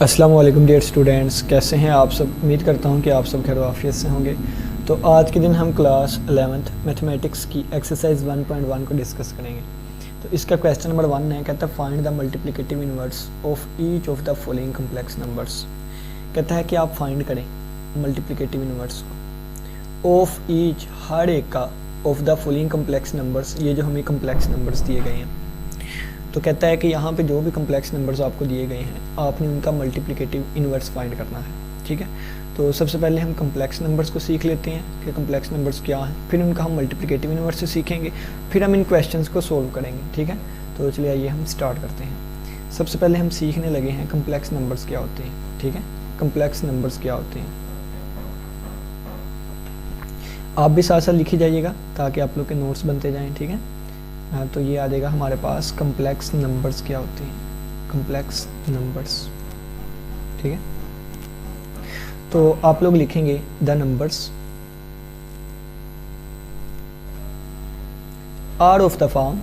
अस्सलाम वालेकुम dear students, कैसे हैं आप सब। उम्मीद करता हूं कि आप सब खैर आफियत से होंगे। तो आज के दिन हम क्लास 11th मैथमेटिक्स की एक्सरसाइज 1.1 को डिस्कस करेंगे। तो इसका क्वेश्चन नंबर 1 है, कहता है find the multiplicative inverse of each of the following complex numbers. कहता है कि आप फाइंड करें मल्टीप्लिकेटिव इनवर्स को ऑफ ईच, हर एक का, of the following complex numbers. ये जो हमें कम्प्लेक्स नंबर्स दिए गए हैं, तो कहता है कि यहाँ पे जो भी कम्प्लेक्स नंबर्स आपको दिए गए हैं आपने उनका मल्टीप्लिकेटिव इनवर्स फाइंड करना है। ठीक है, तो सबसे पहले हम कम्प्लेक्स नंबर्स को सीख लेते हैं कि कम्प्लेक्स नंबर्स क्या हैं, फिर उनका हम मल्टीप्लिकेटिव इनवर्स से सीखेंगे, फिर हम इन क्वेश्चंस को सोल्व करेंगे। ठीक है, तो चलिए आइए हम स्टार्ट करते हैं। सबसे पहले हम सीखने लगे हैं कम्प्लेक्स नंबर्स क्या होते हैं। ठीक है, कम्प्लेक्स नंबर्स क्या होते हैं आप भी साथ साथ लिखी जाइएगा ताकि आप लोग के नोट्स बनते जाएँ। ठीक है, तो ये आ जाएगा हमारे पास कम्प्लेक्स नंबर्स क्या होते हैं, कम्प्लेक्स नंबर्स। ठीक है, तो आप लोग लिखेंगे the numbers are of the form,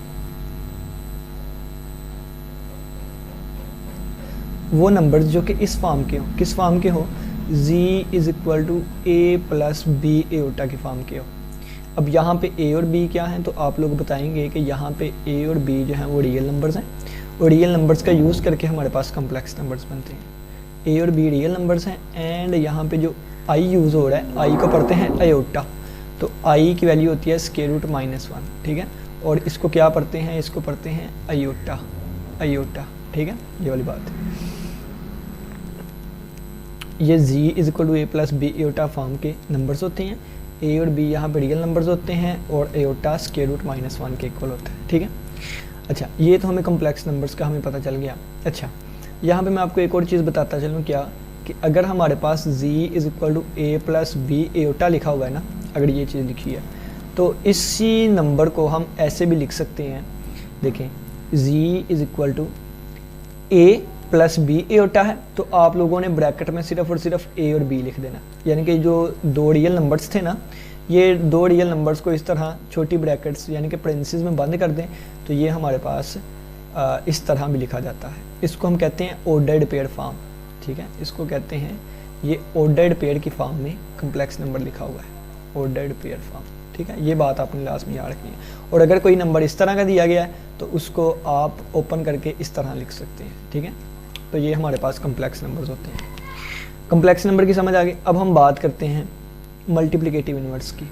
वो नंबर्स जो कि इस फॉर्म के हो, किस फॉर्म के हो, z is equal to a plus b iota की फॉर्म के हो। अब यहाँ पे a और b क्या हैं, तो आप लोग बताएंगे कि यहाँ पे a और b जो हैं वो रियल नंबर्स हैं, और रियल नंबर्स का यूज़ करके हमारे पास कम्प्लेक्स नंबर्स बनते हैं। a और b रियल नंबर्स हैं, एंड यहाँ पे जो i यूज़ हो रहा है, i को पढ़ते हैं आयोटा, तो i की वैल्यू होती है स्क्वायर रूट -1। ठीक है, और इसको क्या पढ़ते हैं, इसको पढ़ते हैं आयोटा, आयोटा। ठीक है, ये वाली बात है। ये z is equal to a plus b iota form के नंबर्स होते हैं, a और b यहाँ पे रियल नंबर्स होते हैं, और एओटा स्क्वायर रूट -1 के इक्वल होता है। ठीक है, अच्छा ये तो हमें कम्प्लेक्स नंबर्स का हमें पता चल गया। अच्छा यहाँ पे मैं आपको एक और चीज़ बताता चलूँ, क्या कि अगर हमारे पास z is equal to a plus b iota लिखा हुआ है ना, अगर ये चीज़ लिखी है, तो इसी नंबर को हम ऐसे भी लिख सकते हैं। देखें, z is equal to a plus b iota है, तो आप लोगों ने ब्रैकेट में सिर्फ और सिर्फ a और b लिख देना। यानी कि जो दो रियल नंबर्स थे ना, ये दो रियल नंबर्स को इस तरह छोटी ब्रैकेट्स यानी कि पेरेंथेसिस में बंद कर दें, तो ये हमारे पास इस तरह भी लिखा जाता है। इसको हम कहते हैं ऑर्डर्ड पेयर फॉर्म। ठीक है, इसको कहते हैं, ये ऑर्डर्ड पेयर की फॉर्म में कम्प्लेक्स नंबर लिखा हुआ है, ऑर्डर्ड पेयर फॉर्म। ठीक है, ये बात आपने लास्ट में याद रखनी है। और अगर कोई नंबर इस तरह का दिया गया है तो उसको आप ओपन करके इस तरह लिख सकते हैं। ठीक है, तो ये हमारे पास कम्प्लेक्स नंबर्स होते हैं। कम्प्लेक्स नंबर की समझ आ गई। अब हम बात करते हैं मल्टीप्लिकेटिव इनवर्स की।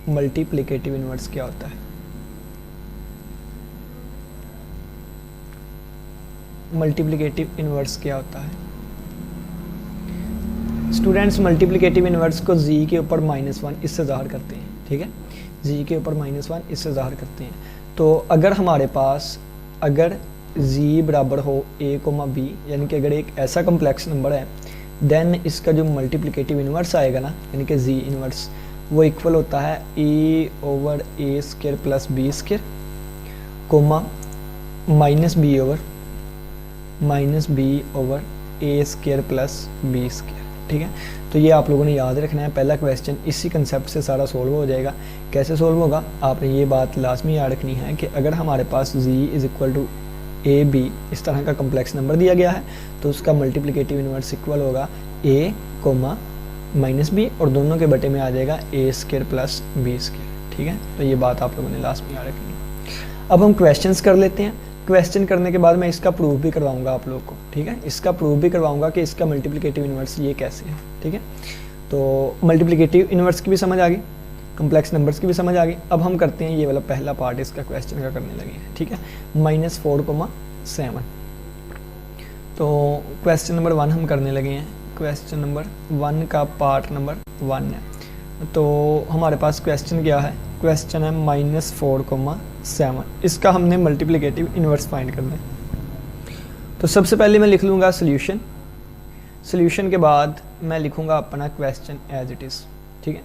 मल्टीप्लिकेटिव इनवर्स क्या होता है, मल्टीप्लिकेटिव इनवर्स क्या होता है स्टूडेंट्स? मल्टीप्लिकेटिव इनवर्स को z के ऊपर -1 इससे ज़ाहिर करते हैं। ठीक है, z के ऊपर -1 इससे ज़ाहिर करते हैं। तो अगर हमारे पास, अगर z बराबर हो a, b, यानी कि अगर एक ऐसा कम्प्लेक्स नंबर है, देन इसका जो मल्टीप्लिकेटिव इनवर्स आएगा ना, यानी कि z इनवर्स, वो इक्वल होता है a over a square plus b square, comma minus b over a square plus b square. ठीक है, तो ये आप लोगों ने याद रखना है। पहला क्वेश्चन इसी कंसेप्ट से सारा सोल्व हो जाएगा। कैसे सोल्व होगा, आपने ये बात लाजमी याद रखनी है कि अगर हमारे पास z is equal to a b इस तरह का कम्प्लेक्स नंबर दिया गया है, तो उसका मल्टीप्लिकेटिव इनवर्स इक्वल होगा a कोमा माइनस बी, और दोनों के बटे में आ जाएगा a square plus b square. ठीक है, तो ये बात आप लोगों ने लास्ट में याद रखनी है। अब हम क्वेश्चंस कर लेते हैं। क्वेश्चन करने के बाद मैं इसका प्रूफ भी करवाऊंगा आप लोगों को। ठीक है, इसका प्रूफ भी करवाऊंगा कि इसका मल्टीप्लिकेटिव इनवर्स ये कैसे है। ठीक है, तो मल्टीप्लिकेटिव इनवर्स की भी समझ आ गई, कम्प्लेक्स नंबर्स की भी समझ आ गई। अब हम करते हैं ये वाला पहला पार्ट इसका क्वेश्चन का करने लगे हैं। ठीक है, -4,7। तो क्वेश्चन नंबर 1 हम करने लगे हैं। क्वेश्चन नंबर 1 का पार्ट नंबर 1 है। तो हमारे पास क्वेश्चन क्या है, क्वेश्चन है -4,7। इसका हमने मल्टीप्लिकेटिव इनवर्स फाइंड करना है। तो सबसे पहले मैं लिख लूँगा सोल्यूशन। सोल्यूशन के बाद मैं लिखूँगा अपना क्वेश्चन एज इट इज़। ठीक है,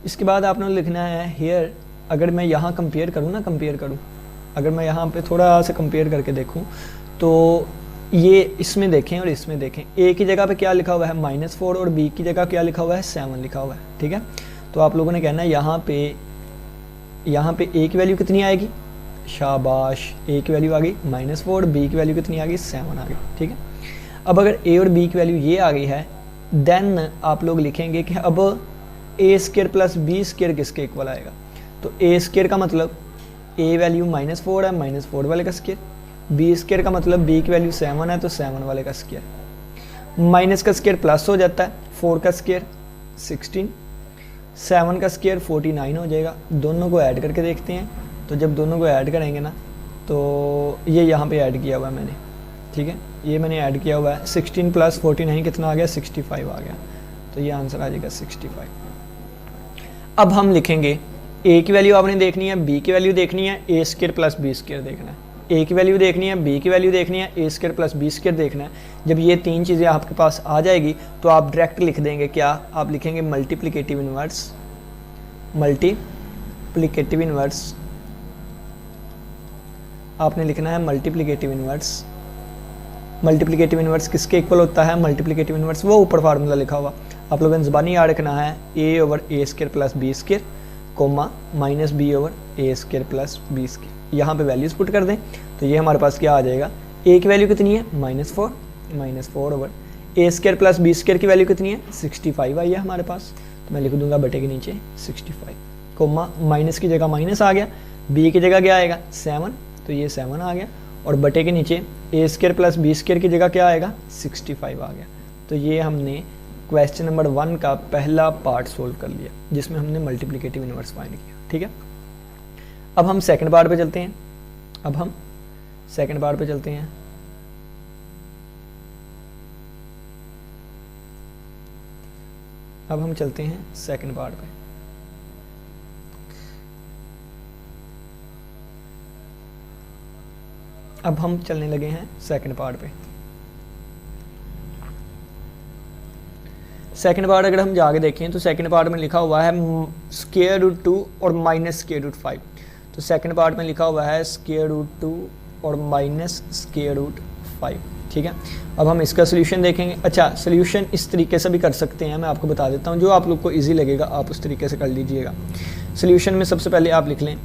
इसके बाद आपने लिखना है हेयर। अगर मैं यहाँ कंपेयर करूँ ना, अगर मैं यहाँ पे थोड़ा सा कंपेयर करके देखूँ, तो ये इसमें देखें और इसमें देखें, a की जगह पे क्या लिखा हुआ है -4, और b की जगह क्या लिखा हुआ है 7 लिखा हुआ है। ठीक है, तो आप लोगों ने कहना है यहाँ पे a की वैल्यू कितनी आएगी, शाबाश, a की वैल्यू आ गई -4, b की वैल्यू कितनी आ गई 7 आ गई। ठीक है, अब अगर ए और बी की वैल्यू ये आ गई है, देन आप लोग लिखेंगे कि अब ए स्केयर प्लस बी स्केयर किसके इक्वल आएगा। तो ए स्केयर का मतलब ए वैल्यू -4 है, -4 वाले का स्केयर। बी स्केयर का मतलब बी की वैल्यू 7 है, तो 7 वाले का स्केयर। माइनस का स्केयर प्लस हो जाता है, 4 का स्केयर 16, 7 का स्केयर 49 हो जाएगा। दोनों को ऐड करके देखते हैं, तो जब दोनों को ऐड करेंगे ना, तो ये यहाँ पे ऐड किया हुआ है मैंने, ठीक है, ये मैंने ऐड किया हुआ है। 16 + 49 कितना आ गया, 65 आ गया। तो ये आंसर आ जाएगा 65। अब हम लिखेंगे ए की वैल्यू आपने देखनी है, बी की वैल्यू देखनी है, ए स्केयर प्लस बी स्केयर देखना है। ए की वैल्यू देखनी है, बी की वैल्यू देखनी है, ए स्केयर प्लस बी स्केयर देखना है। जब ये तीन चीज़ें आपके पास आ जाएगी तो आप डायरेक्ट लिख देंगे क्या, आप लिखेंगे मल्टीप्लिकेटिव इन्वर्स। मल्टीप्लिकेटिव इन्वर्स आपने लिखना है मल्टीप्लिकेटिव इन्वर्स। मल्टीप्लिकेटिव इन्वर्स किसके इक्वल होता है, मल्टीप्लिकेटिव इन्वर्स वो ऊपर फार्मूला लिखा हुआ, आप लोगों ने ज़बानी याद रखना है, a/a square plus b square comma -b/a square plus b square. यहाँ पे वैल्यूज़ पुट कर दें तो ये हमारे पास क्या आ जाएगा, a की वैल्यू कितनी है -4 a square plus b square की वैल्यू कितनी है 65 आई है हमारे पास। तो मैं लिख दूंगा बटे के नीचे 65 कोमा माइनस की जगह माइनस आ गया, b की जगह क्या आएगा 7, तो ये 7 आ गया, और बटे के नीचे a square plus b square की जगह क्या आएगा 65 आ गया। तो ये हमने क्वेश्चन नंबर 1 का पहला पार्ट सोल्व कर लिया, जिसमें हमने मल्टीप्लिकेटिव इन्वर्स फाइंड किया, ठीक है। अब हम सेकंड पार्ट पे चलते हैं। अब हम सेकंड पार्ट पे चलते हैं। अब हम चलते हैं सेकंड पार्ट पे। अब हम चलने लगे हैं सेकंड पार्ट पे। सेकंड पार्ट अगर हम जाके देखें तो सेकंड पार्ट में लिखा हुआ है √2 और -√5। तो सेकंड पार्ट में लिखा हुआ है √2 और -√5, ठीक है। अब हम इसका सोल्यूशन देखेंगे। अच्छा, सोल्यूशन इस तरीके से भी कर सकते हैं, मैं आपको बता देता हूँ, जो आप लोग को इजी लगेगा आप उस तरीके से कर लीजिएगा। सोल्यूशन में सबसे पहले आप लिख लें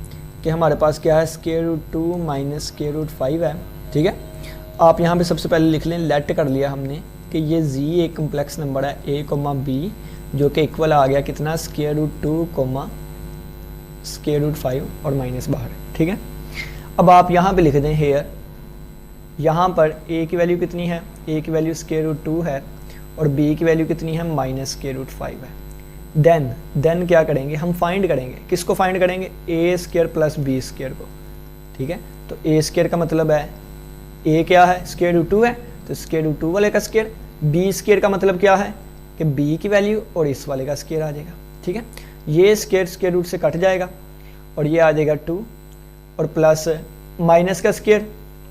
कि हमारे पास क्या है √2 -√5 है, ठीक है। आप यहाँ पे सबसे पहले लिख लें, लेट कर लिया हमने कि ये z एक कम्प्लेक्स नंबर है a, b जो कि इक्वल आ गया कितना √2, √5 और माइनस बाहर, ठीक है। अब आप यहाँ पे लिख दें हेयर, यहाँ पर a की वैल्यू कितनी है, a की वैल्यू √2 है और b की वैल्यू कितनी है -√5 है। देन क्या करेंगे, हम फाइंड करेंगे, किसको फाइंड करेंगे, a square plus b square को, ठीक है। तो a स्केयर का मतलब है a क्या है √2 है, तो √2 वाले का स्केयर, b स्केयर का मतलब क्या है कि b की वैल्यू और इस वाले का स्केयर आ जाएगा, ठीक है। ये स्केयर रूट से कट जाएगा और ये आ जाएगा 2 और प्लस माइनस का स्केयर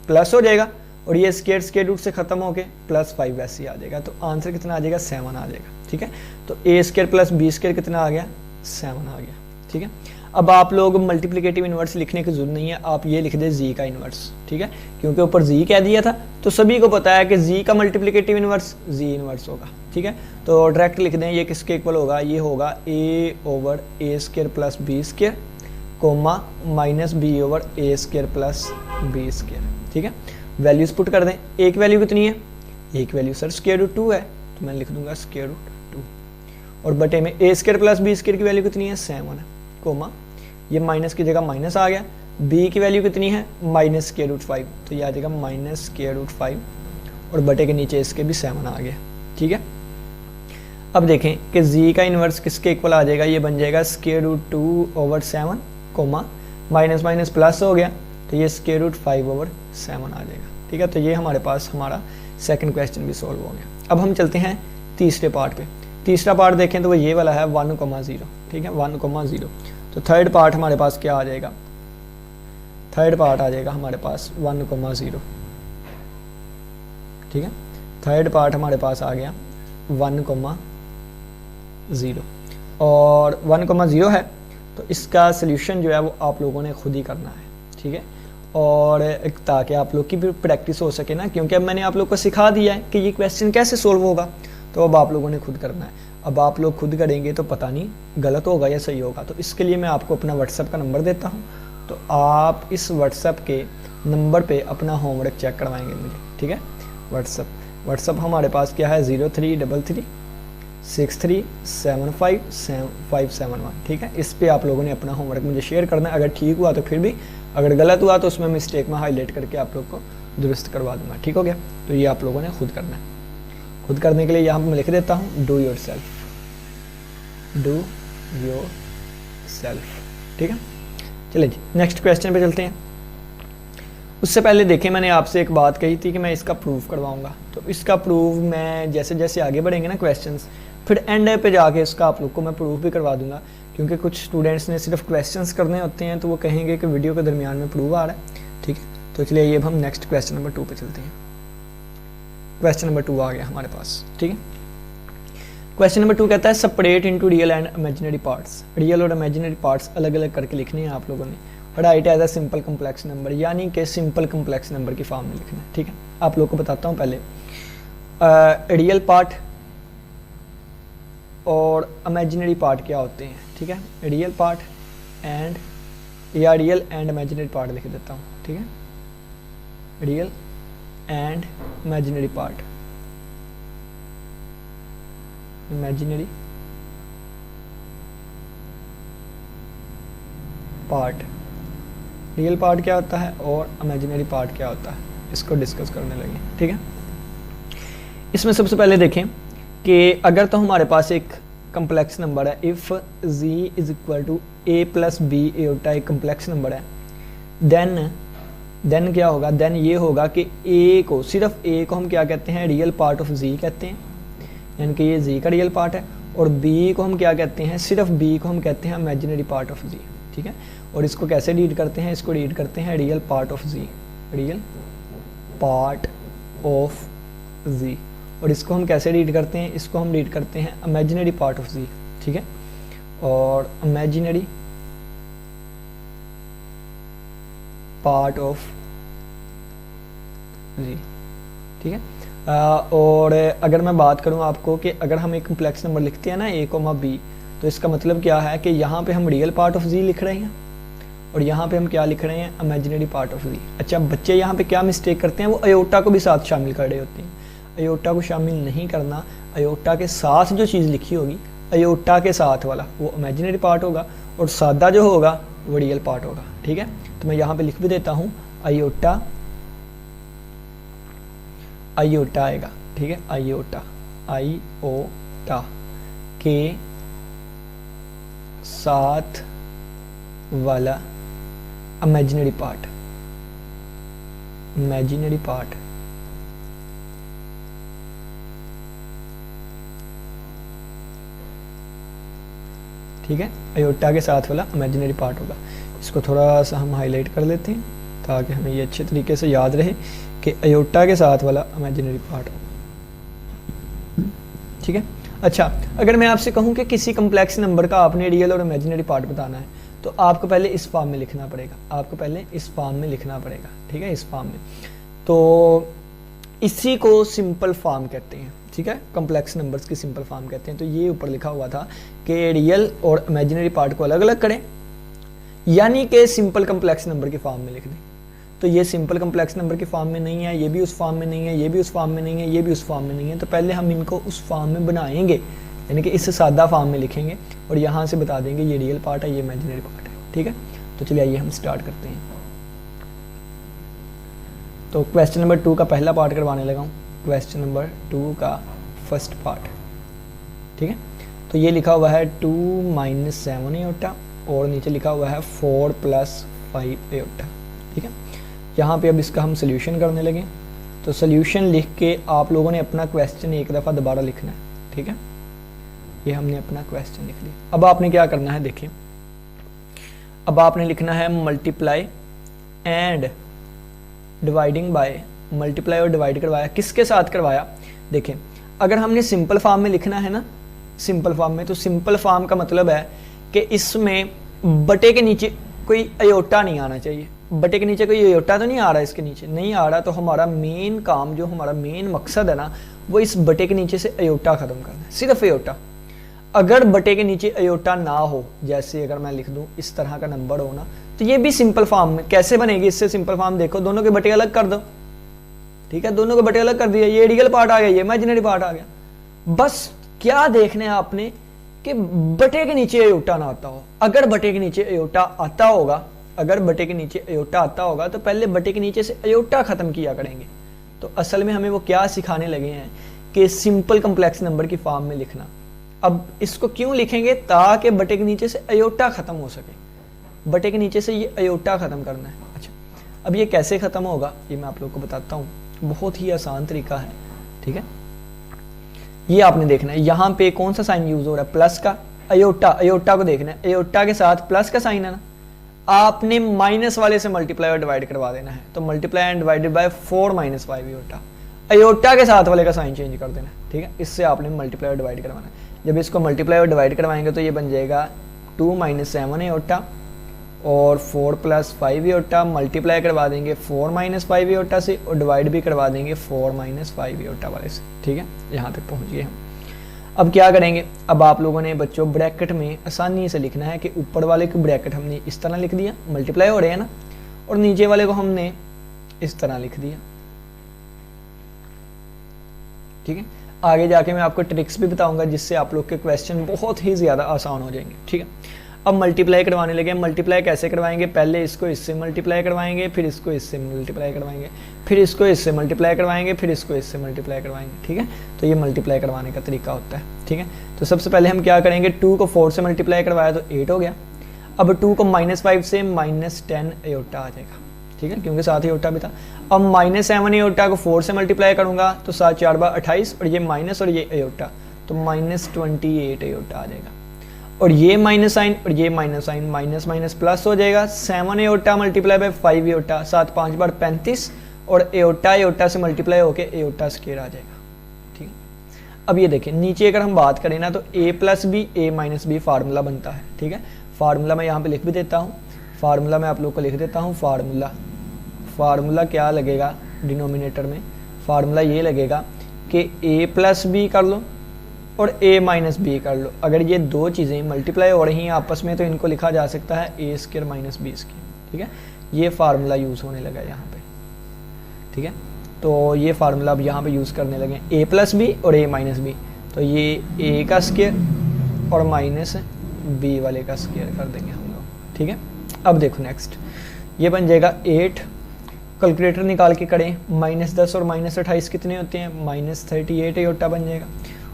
प्लस हो जाएगा और ये स्केयर रूट से खत्म होके +5 वैसे ही आ जाएगा। तो आंसर कितना आ जाएगा 7 आ जाएगा, ठीक है। तो a square plus b square कितना आ गया 7 आ गया, ठीक है। अब आप लोग मल्टीप्लिकेटिव इन्वर्स लिखने की जरूरत नहीं है, आप ये लिख दें z का इन्वर्स, ठीक है, क्योंकि ऊपर z कह दिया था तो सभी को पता है कि z का मल्टीप्लिकेटिव इन्वर्स z इन्वर्स होगा, ठीक है। तो डायरेक्ट लिख दें, ये किसके इक्वल होगा, ये होगा a/a square plus b square comma -b/a square plus b square, ठीक है। वैल्यूज पुट कर दें, a की वैल्यू कितनी है, a की वैल्यू सर √2 है, तो मैं लिख दूंगा √2 और बटे में a square plus b square की वैल्यू कितनी है 7 है कोमा, ये माइनस की जगह माइनस आ गया, b की वैल्यू कितनी है -√5, तो ये आ जाएगा -√5 और बटे के नीचे इसके भी 7 आ गया, ठीक है। अब देखें कि z का इन्वर्स किसके इक्वल आ जाएगा, ये बन जाएगा √2/7 कोमा माइनस माइनस प्लस हो गया तो ये √5/7 आ जाएगा, ठीक है। तो ये हमारे पास हमारा सेकंड क्वेश्चन भी सॉल्व हो गया। अब हम चलते हैं तीसरे पार्ट पे। तीसरा पार्ट देखें तो वो ये वाला है 1,0, ठीक है, 1,0। तो थर्ड पार्ट हमारे पास क्या आ जाएगा, थर्ड पार्ट आ जाएगा हमारे पास 1,0, ठीक है। थर्ड पार्ट हमारे पास आ गया 1,0 और 1,0 है, तो इसका सल्यूशन जो है वो आप लोगों ने खुद ही करना है, ठीक है। और ताकि आप लोग की भी प्रैक्टिस हो सके ना, क्योंकि अब मैंने आप लोग को सिखा दिया है कि ये क्वेश्चन कैसे सोल्व होगा, तो अब आप लोगों ने खुद करना है। अब आप लोग खुद करेंगे तो पता नहीं गलत होगा या सही होगा, तो इसके लिए मैं आपको अपना व्हाट्सएप का नंबर देता हूँ, तो आप इस व्हाट्सएप के नंबर पे अपना होमवर्क चेक करवाएंगे मुझे, ठीक है। व्हाट्सएप व्हाट्सअप हमारे पास क्या है 033363757571, ठीक है। इस पे आप लोगों ने अपना होमवर्क मुझे शेयर करना है, अगर ठीक हुआ तो फिर भी, अगर गलत हुआ तो उसमें मिस्टेक में हाईलाइट करके आप लोग को दुरुस्त करवा दूंगा, ठीक हो गया। तो ये आप लोगों ने खुद करना है। खुद करने के लिए यहाँ पर मैं लिख देता हूँ डू योर सेल्फ, ठीक है। चलिए जी नेक्स्ट क्वेश्चन पे चलते हैं। उससे पहले देखें, मैंने आपसे एक बात कही थी कि मैं इसका प्रूफ करवाऊंगा, तो इसका प्रूफ मैं जैसे जैसे आगे बढ़ेंगे ना क्वेश्चंस, फिर एंड पे जाके इसका आप लोग को मैं प्रूफ भी करवा दूंगा, क्योंकि कुछ स्टूडेंट्स ने सिर्फ क्वेश्चंस करने होते हैं तो वो कहेंगे कि वीडियो के दरमियान में प्रूफ आ रहा है, ठीक है। तो चलिए ये अब हम नेक्स्ट क्वेश्चन नंबर 2 पे चलते हैं। क्वेश्चन नंबर 2 आ गया हमारे पास, ठीक है। क्वेश्चन नंबर 2 कहता है separate into real and imaginary parts. Real और इमेजिनरी पार्ट्स अलग अलग करके लिखने हैं आप लोगों ने। Write as a simple complex number, यानी कि सिंपल कम्प्लेक्स नंबर की फॉर्म में लिखना है, ठीक है। आप लोग को बताता हूँ पहले रियल पार्ट और इमेजिनरी पार्ट क्या होते हैं, ठीक है। रियल पार्ट एंड, या रियल एंड इमेजिनरी पार्ट लिख देता हूँ, ठीक है। Real and imaginary part, imaginary part, real part क्या होता है और इमेजिनरी पार्ट क्या होता है, इसको डिस्कस करने लगे, ठीक है। इसमें सबसे पहले देखें कि अगर तो हमारे पास एक कम्प्लेक्स नंबर है, if z is equal to a plus b iota एक कम्प्लेक्स नंबर है, देन क्या होगा, देन ये होगा कि a को, सिर्फ a को हम क्या कहते हैं, रियल पार्ट ऑफ z कहते हैं, यानी कि ये z का रियल पार्ट है, और b को हम क्या कहते हैं, सिर्फ b को हम कहते हैं इमेजिनरी पार्ट ऑफ z, ठीक है। और इसको कैसे रीड करते हैं, इसको रीड करते हैं real part of z, real part of z। और इसको हम कैसे रीड करते हैं, इसको हम रीड करते हैं इमेजिनरी पार्ट ऑफ z, ठीक है। और इमेजिनरी पार्ट ऑफ z, ठीक है। और अगर मैं बात करूं आपको कि अगर हम एक कम्प्लेक्स नंबर लिखते हैं ना a, b, तो इसका मतलब क्या है कि यहाँ पे हम रियल पार्ट ऑफ z लिख रहे हैं और यहाँ पे हम क्या लिख रहे हैं, इमेजिनरी पार्ट ऑफ z। अच्छा, बच्चे यहाँ पे क्या मिस्टेक करते हैं, वो अयोटा को भी साथ शामिल कर रहे होते हैं। अयोटा को शामिल नहीं करना, अयोटा के साथ जो चीज़ लिखी होगी, अयोटा के साथ वाला वो इमेजिनरी पार्ट होगा, और सादा जो होगा वो रियल पार्ट होगा, ठीक है। तो मैं यहाँ पे लिख भी देता हूँ अयोटा, आयोटा आएगा, ठीक है। आयोटा, आयोटा के साथ वाला इमेजिनरी पार्ट, इमेजिनरी पार्ट, ठीक है। अयोटा के साथ वाला इमेजिनरी पार्ट होगा। इसको थोड़ा सा हम हाईलाइट कर लेते हैं ताकि हमें ये अच्छे तरीके से याद रहे कि अयोटा के साथ वाला इमेजिनरी पार्ट होगा, ठीक है। अच्छा, अगर मैं आपसे कहूं कि किसी कम्प्लेक्स नंबर का आपने रियल और इमेजिनरी पार्ट बताना है, तो आपको पहले इस फॉर्म में लिखना पड़ेगा, आपको पहले इस फॉर्म में लिखना पड़ेगा, ठीक है, इस फॉर्म में। तो इसी को सिंपल फॉर्म कहते हैं, ठीक है, कम्प्लेक्स नंबर्स की सिंपल फॉर्म कहते हैं। तो ये ऊपर लिखा हुआ था कि रियल और इमेजिनरी पार्ट को अलग अलग करें, यानी कि सिंपल कम्प्लेक्स नंबर की फॉर्म में लिख दें। तो ये सिंपल कम्प्लेक्स नंबर की फॉर्म में नहीं है, ये भी उस फॉर्म में नहीं है, ये भी उस फॉर्म में नहीं है, ये भी उस फॉर्म में नहीं है। तो पहले हम इनको उस फॉर्म में बनाएंगे, यानी कि इस सादा फॉर्म में लिखेंगे और यहाँ से बता देंगे ये रियल पार्ट है, ये इमेजिनरी पार्ट है, ठीक है। तो चलिए आइए हम स्टार्ट करते हैं। तो क्वेश्चन नंबर 2 का पहला पार्ट करवाने लगा हूँ, क्वेश्चन नंबर 2 का फर्स्ट पार्ट, ठीक है। तो ये लिखा हुआ है 2 - 7 एटा और नीचे लिखा हुआ है 4 + 5 एटा, ठीक है। यहाँ पे अब इसका हम सोल्यूशन करने लगे। तो सोल्यूशन लिख के आप लोगों ने अपना क्वेश्चन एक दफ़ा दोबारा लिखना है, ठीक है। ये हमने अपना क्वेश्चन लिख लिया। अब आपने क्या करना है, देखिए, अब आपने लिखना है multiply and dividing by. Multiply और डिवाइड करवाया, किसके साथ करवाया, देखें, अगर हमने सिंपल फॉर्म में लिखना है ना, सिंपल फॉर्म में, तो सिंपल फॉर्म का मतलब है कि इसमें बटे के नीचे कोई अयोटा नहीं आना चाहिए। बटे के नीचे कोई अयोटा तो नहीं आ रहा, इसके नीचे नहीं आ रहा। तो हमारा मेन काम, जो हमारा मेन मकसद है ना, वो इस बटे के नीचे से अयोटा ख़त्म करना है, सिर्फ अयोटा। अगर बटे के नीचे अयोटा ना हो, जैसे अगर मैं लिख दूं इस तरह का नंबर हो ना, तो ये भी सिंपल फॉर्म में कैसे बनेगी, इससे सिंपल फॉर्म देखो, दोनों के बटे अलग कर दो, ठीक है, दोनों को बटे अलग कर दिया, ये रियल पार्ट आ गया, ये इमेजिनरी पार्ट आ गया। बस क्या देखना है आपने कि बटे के नीचे एयोटा ना आता हो। अगर बटे के नीचे एयोटा आता होगा, अगर बटे के नीचे एयोटा आता होगा तो पहले बटे के नीचे से एयोटा खत्म किया करेंगे। तो असल में हमें वो क्या सिखाने लगे हैं कि सिंपल कम्प्लेक्स नंबर की फॉर्म में लिखना। अब इसको क्यों लिखेंगे, ताकि बटे के नीचे से एयोटा खत्म हो सके। बटे के नीचे से ये एयोटा खत्म करना है। अच्छा, अब ये कैसे खत्म होगा ये मैं आप लोग को बताता हूँ। बहुत ही आसान तरीका है, ठीक है। ये आपने देखना है, यहाँ पे कौन सा साइन यूज हो रहा है, प्लस का, अयोटा, अयोटा को देखना है, अयोटा के साथ प्लस का साइन है ना, आपने माइनस वाले से मल्टीप्लाई और डिवाइड करवा देना है। तो multiply and divided by 4 - 5 iota, iota के साथ वाले का साइन चेंज कर देना है, ठीक है। इससे आपने मल्टीप्लाई और डिवाइड करवाना है। जब इसको मल्टीप्लाई और डिवाइड करवाएंगे तो ये बन जाएगा 2 - 7 अयोटा और 4 + 5 अयोटा, मल्टीप्लाई करवा देंगे 4 - 5 अयोटा से और डिवाइड भी करवा देंगे 4 - 5 अयोटा वाले से, ठीक है। यहाँ तक पहुँच गए हम। अब क्या करेंगे, अब आप लोगों ने बच्चों ब्रैकेट में आसानी से लिखना है कि ऊपर वाले को ब्रैकेट हमने इस तरह लिख दिया, मल्टीप्लाई हो रहे हैं ना, और नीचे वाले को हमने इस तरह लिख दिया, ठीक है। आगे जाके मैं आपको ट्रिक्स भी बताऊंगा जिससे आप लोग के क्वेश्चन बहुत ही ज़्यादा आसान हो जाएंगे, ठीक है। अब मल्टीप्लाई करवाने लगे। मल्टीप्लाई कैसे करवाएंगे, पहले इसको इससे मल्टीप्लाई करवाएंगे, फिर इसको इससे मल्टीप्लाई करवाएंगे, फिर इसको इससे मल्टीप्लाई करवाएंगे, फिर इसको इससे मल्टीप्लाई करवाएंगे, ठीक है। तो ये मल्टीप्लाई करवाने का तरीका होता है, ठीक है। तो सबसे पहले हम क्या करेंगे, 2 को 4 से मल्टीप्लाई करवाया तो 8 हो गया। अब 2 को -5 से -10 अयोटा आ जाएगा, ठीक है, क्योंकि साथ ही अयोटा भी था। अब -7 अयोटा को 4 से मल्टीप्लाई करूंगा तो 7 4 × 28 और ये माइनस और ये अयोटा, तो -28 अयोटा आ जाएगा। और ये माइनस साइन और ये minus sign, minus minus plus हो जाएगा। 7 अयोटा मल्टीप्लाई बाय 5 अयोटा, 7 5 बार 35 और अयोटा अयोटा से मल्टीप्लाई होके अयोटा स्क्वायर आ जाएगा, ठीक है। अब ये देखिए नीचे अगर हम बात करें ना तो a + b a - b formula बनता है, ठीक है। फार्मूला मैं यहाँ पे लिख भी देता हूँ, फार्मूला मैं आप लोग को लिख देता हूँ। फार्मूला क्या लगेगा डिनोमिनेटर में, फार्मूला ये लगेगा कि a + b कर लो और a - b कर लो। अगर ये दो चीज़ें मल्टीप्लाई हो रही हैं आपस में तो इनको लिखा जा सकता है a² - b², ठीक है। ये फार्मूला यूज़ होने लगा यहाँ पे, ठीक है। तो ये फार्मूला अब यहाँ पे यूज़ करने लगे, a + b और a - b, तो ये a का स्क्वायर और माइनस b वाले का स्क्वायर कर देंगे हम लोग, ठीक है। अब देखो नेक्स्ट, ये बन जाएगा 8, कैलकुलेटर निकाल के करें, -10 और -28 कितने होते हैं, -38 अयोटा बन जाएगा।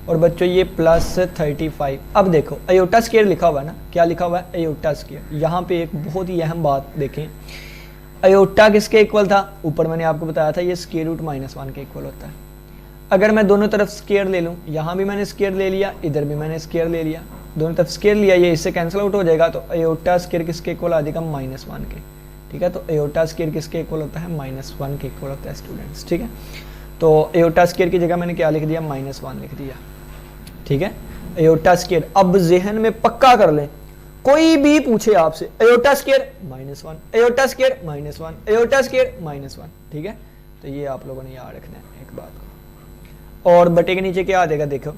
और बच्चों ये +35। अब देखो अयोटा स्क्वायर लिखा हुआ है ना, क्या लिखा हुआ है, अयोटा स्क्वायर। यहाँ पे एक बहुत ही अहम बात देखें, अयोटा किसके इक्वल था, ऊपर मैंने आपको बताया था ये √-1 के इक्वल होता है। अगर मैं दोनों तरफ स्क्वायर ले लूँ, यहाँ भी मैंने स्क्वायर ले लिया, इधर भी मैंने स्क्वायर ले लिया, दोनों तरफ स्क्वायर लिया, ये इससे कैंसिल आउट हो जाएगा, तो अयोटा स्क्वायर किसके इक्वल आ जाएगा, -1 के, ठीक है। तो अयोटा स्क्वायर किसके इक्वल होता है, -1 के इक्वल होता है स्टूडेंट्स, ठीक है। तो अयोटा स्क्वायर की जगह मैंने क्या लिख दिया, -1 लिख दिया, ठीक है। अयोटा स्क्वायर अब ज़हन में पक्का कर लें, कोई भी पूछे आपसे iota square -1, iota square -1, iota square -1, ठीक है। तो ये आप लोगों ने याद रखना है एक बात को। और बटे के नीचे क्या आ जाएगा, देखो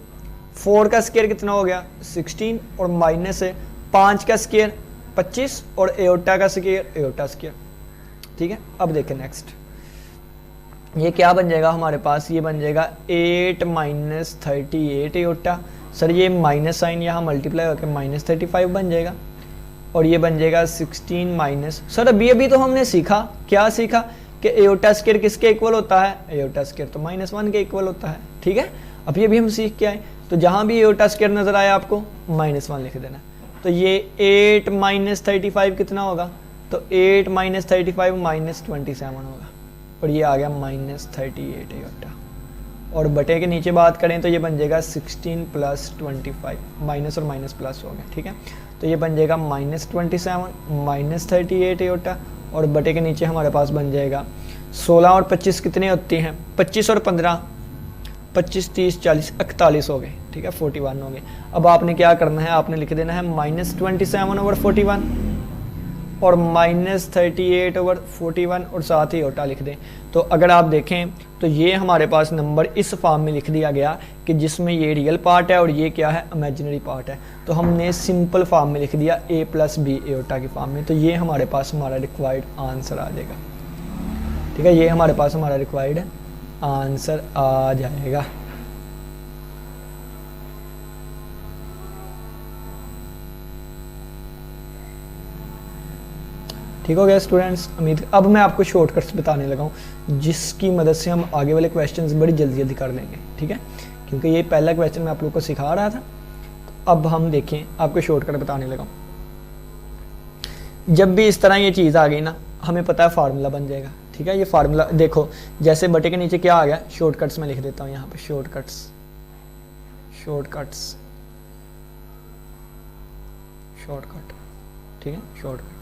4 का स्क्वायर कितना हो गया 16 और माइनस है 5 का स्क्वायर 25 और अयोटा का स्क्वायर अयोटा स्क्वायर, ठीक है। अब देखें नेक्स्ट, ये क्या बन जाएगा हमारे पास, ये बन जाएगा 8 - 38 अयोटा। सर ये माइनस साइन यहाँ मल्टीप्लाई होकर -35 बन जाएगा और ये बन जाएगा 16 सर अभी तो हमने सीखा, क्या सीखा कि अयोटा स्क्वायर किसके इक्वल होता है, अयोटा स्क्वायर तो -1 के इक्वल होता है, ठीक है। अभी हम सीख के आए, तो जहाँ भी अयोटा स्क्वायर नजर आया आपको -1 लिख देना। तो ये 8 - 35 कितना होगा, तो 8 - 35 -27 होगा और ये आ गया -38 अयोटा। और बटे के नीचे बात करें तो ये बन जाएगा 16 + 25, माइनस और माइनस प्लस हो गया, ठीक है। तो ये बन जाएगा -27 -38 अयोटा और बटे के नीचे हमारे पास बन जाएगा 16 और 25 कितने होते हैं, 25 और 15 25 30 40 41 हो गए, ठीक है, 41 हो गए। अब आपने क्या करना है, आपने लिख देना है -27/41 और -38/41 और साथ ही अयोटा लिख दें। तो अगर आप देखें तो ये हमारे पास नंबर इस फॉर्म में लिख दिया गया कि जिसमें ये रियल पार्ट है और ये क्या है, इमेजिनरी पार्ट है। तो हमने सिंपल फॉर्म में लिख दिया a + b अयोटा की फॉर्म में। तो ये हमारे पास हमारा रिक्वायर्ड आंसर आ जाएगा, ठीक है, ये हमारे पास हमारा रिक्वायर्ड आंसर आ जाएगा। ठीक हो गया स्टूडेंट्स, उम्मीद। अब मैं आपको शॉर्टकट्स बताने लगा हूँ जिसकी मदद से हम आगे वाले क्वेश्चंस बड़ी जल्दी जल्दी कर लेंगे, ठीक है, क्योंकि ये पहला क्वेश्चन मैं आप लोगों को सिखा रहा था। तो अब हम देखें, आपको शॉर्टकट बताने लगा हूँ। जब भी इस तरह ये चीज़ आ गई ना, हमें पता है फार्मूला बन जाएगा, ठीक है। ये फार्मूला देखो, जैसे बटे के नीचे क्या आ गया, शॉर्टकट्स में लिख देता हूँ यहाँ पे, शॉर्टकट्स, शॉर्टकट्स, शॉर्टकट, ठीक है, शॉर्टकट।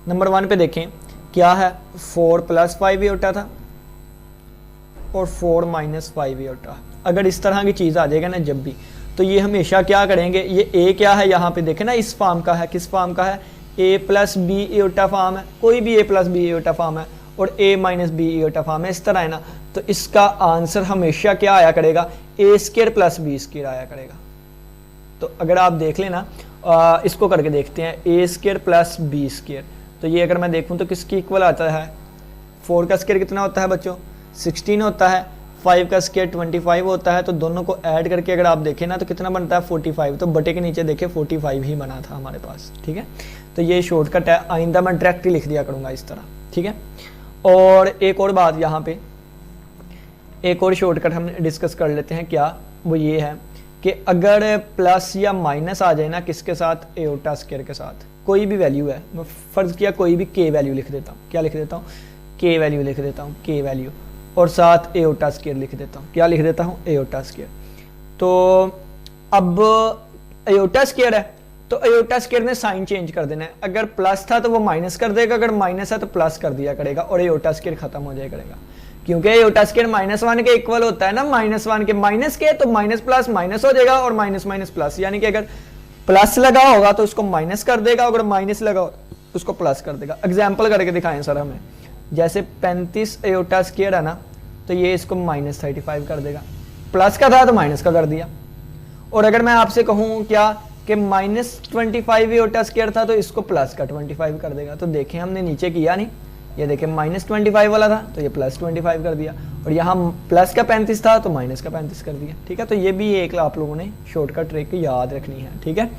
नंबर 1 पे देखें क्या है, 4 + 5 एटा था और 4 - 5 एटा। अगर इस तरह की चीज़ आ जाएगा ना जब भी, तो ये हमेशा क्या करेंगे, ये ए क्या है यहाँ पे देखें ना, इस फॉर्म का है, किस फॉर्म का है, a + b एटा फॉर्म है, कोई भी a + b एटा फॉर्म है और a - b एटा फॉर्म है, इस तरह है ना। तो इसका आंसर हमेशा क्या आया करेगा, a² + b² आया करेगा। तो अगर आप देख लेना, इसको करके देखते हैं, a² + b²। तो ये अगर मैं देखूं तो किसकी इक्वल आता है, 4 का स्क्वायर कितना होता है बच्चों, 16 होता है, 5 का स्क्वायर 25 होता है। तो दोनों को ऐड करके अगर आप देखें ना तो कितना बनता है, 45। तो बटे के नीचे देखें 45 ही बना था हमारे पास, ठीक है। तो ये शॉर्टकट है, आइंदा मैं डायरेक्ट ही लिख दिया करूँगा इस तरह, ठीक है। और एक और बात यहाँ पे, एक और शॉर्टकट हम डिस्कस कर लेते हैं, क्या वो ये है कि अगर प्लस या माइनस आ जाए ना किसके साथ, एओटा स्क्वायर के साथ, कोई भी वैल्यू है, मैं फ़र्ज़ किया कोई भी के वैल्यू लिख देता हूँ, क्या लिख देता हूँ, के वैल्यू लिख देता हूँ, के वैल्यू, और साथ एओटा स्क्वायर लिख देता हूँ, क्या लिख देता हूँ, एओटा स्क्वायर। तो अब एओटा स्क्वायर है तो एओटा स्क्वायर ने साइन चेंज कर देना है, अगर प्लस था तो वो माइनस कर देगा, अगर माइनस है तो प्लस कर दिया करेगा और एओटा स्क्वायर खत्म हो जाया करेगा, क्योंकि एओटा स्क्वायर -1 के इक्वल होता है ना, -1 के माइनस के, तो माइनस प्लस माइनस हो जाएगा और माइनस माइनस प्लस, यानी कि अगर प्लस लगा होगा तो उसको माइनस कर देगा, अगर माइनस लगा होगा तो उसको प्लस कर देगा। एग्जाम्पल करके दिखाएं सर हमें, जैसे 35 एओटा स्क्वायर है ना, तो ये इसको -35 कर देगा, प्लस का था तो माइनस का कर दिया। और अगर मैं आपसे कहूँ क्या कि -25 एओटा स्क्वायर था तो इसको प्लस का 25 कर देगा। तो देखें हमने नीचे किया नहीं, ये देखें -25 वाला था तो ये +25 कर दिया, और यहाँ प्लस का 35 था तो माइनस का 35 कर दिया, ठीक है। तो ये भी एक आप लोगों ने शॉर्टकट ट्रिक याद रखनी है, ठीक है।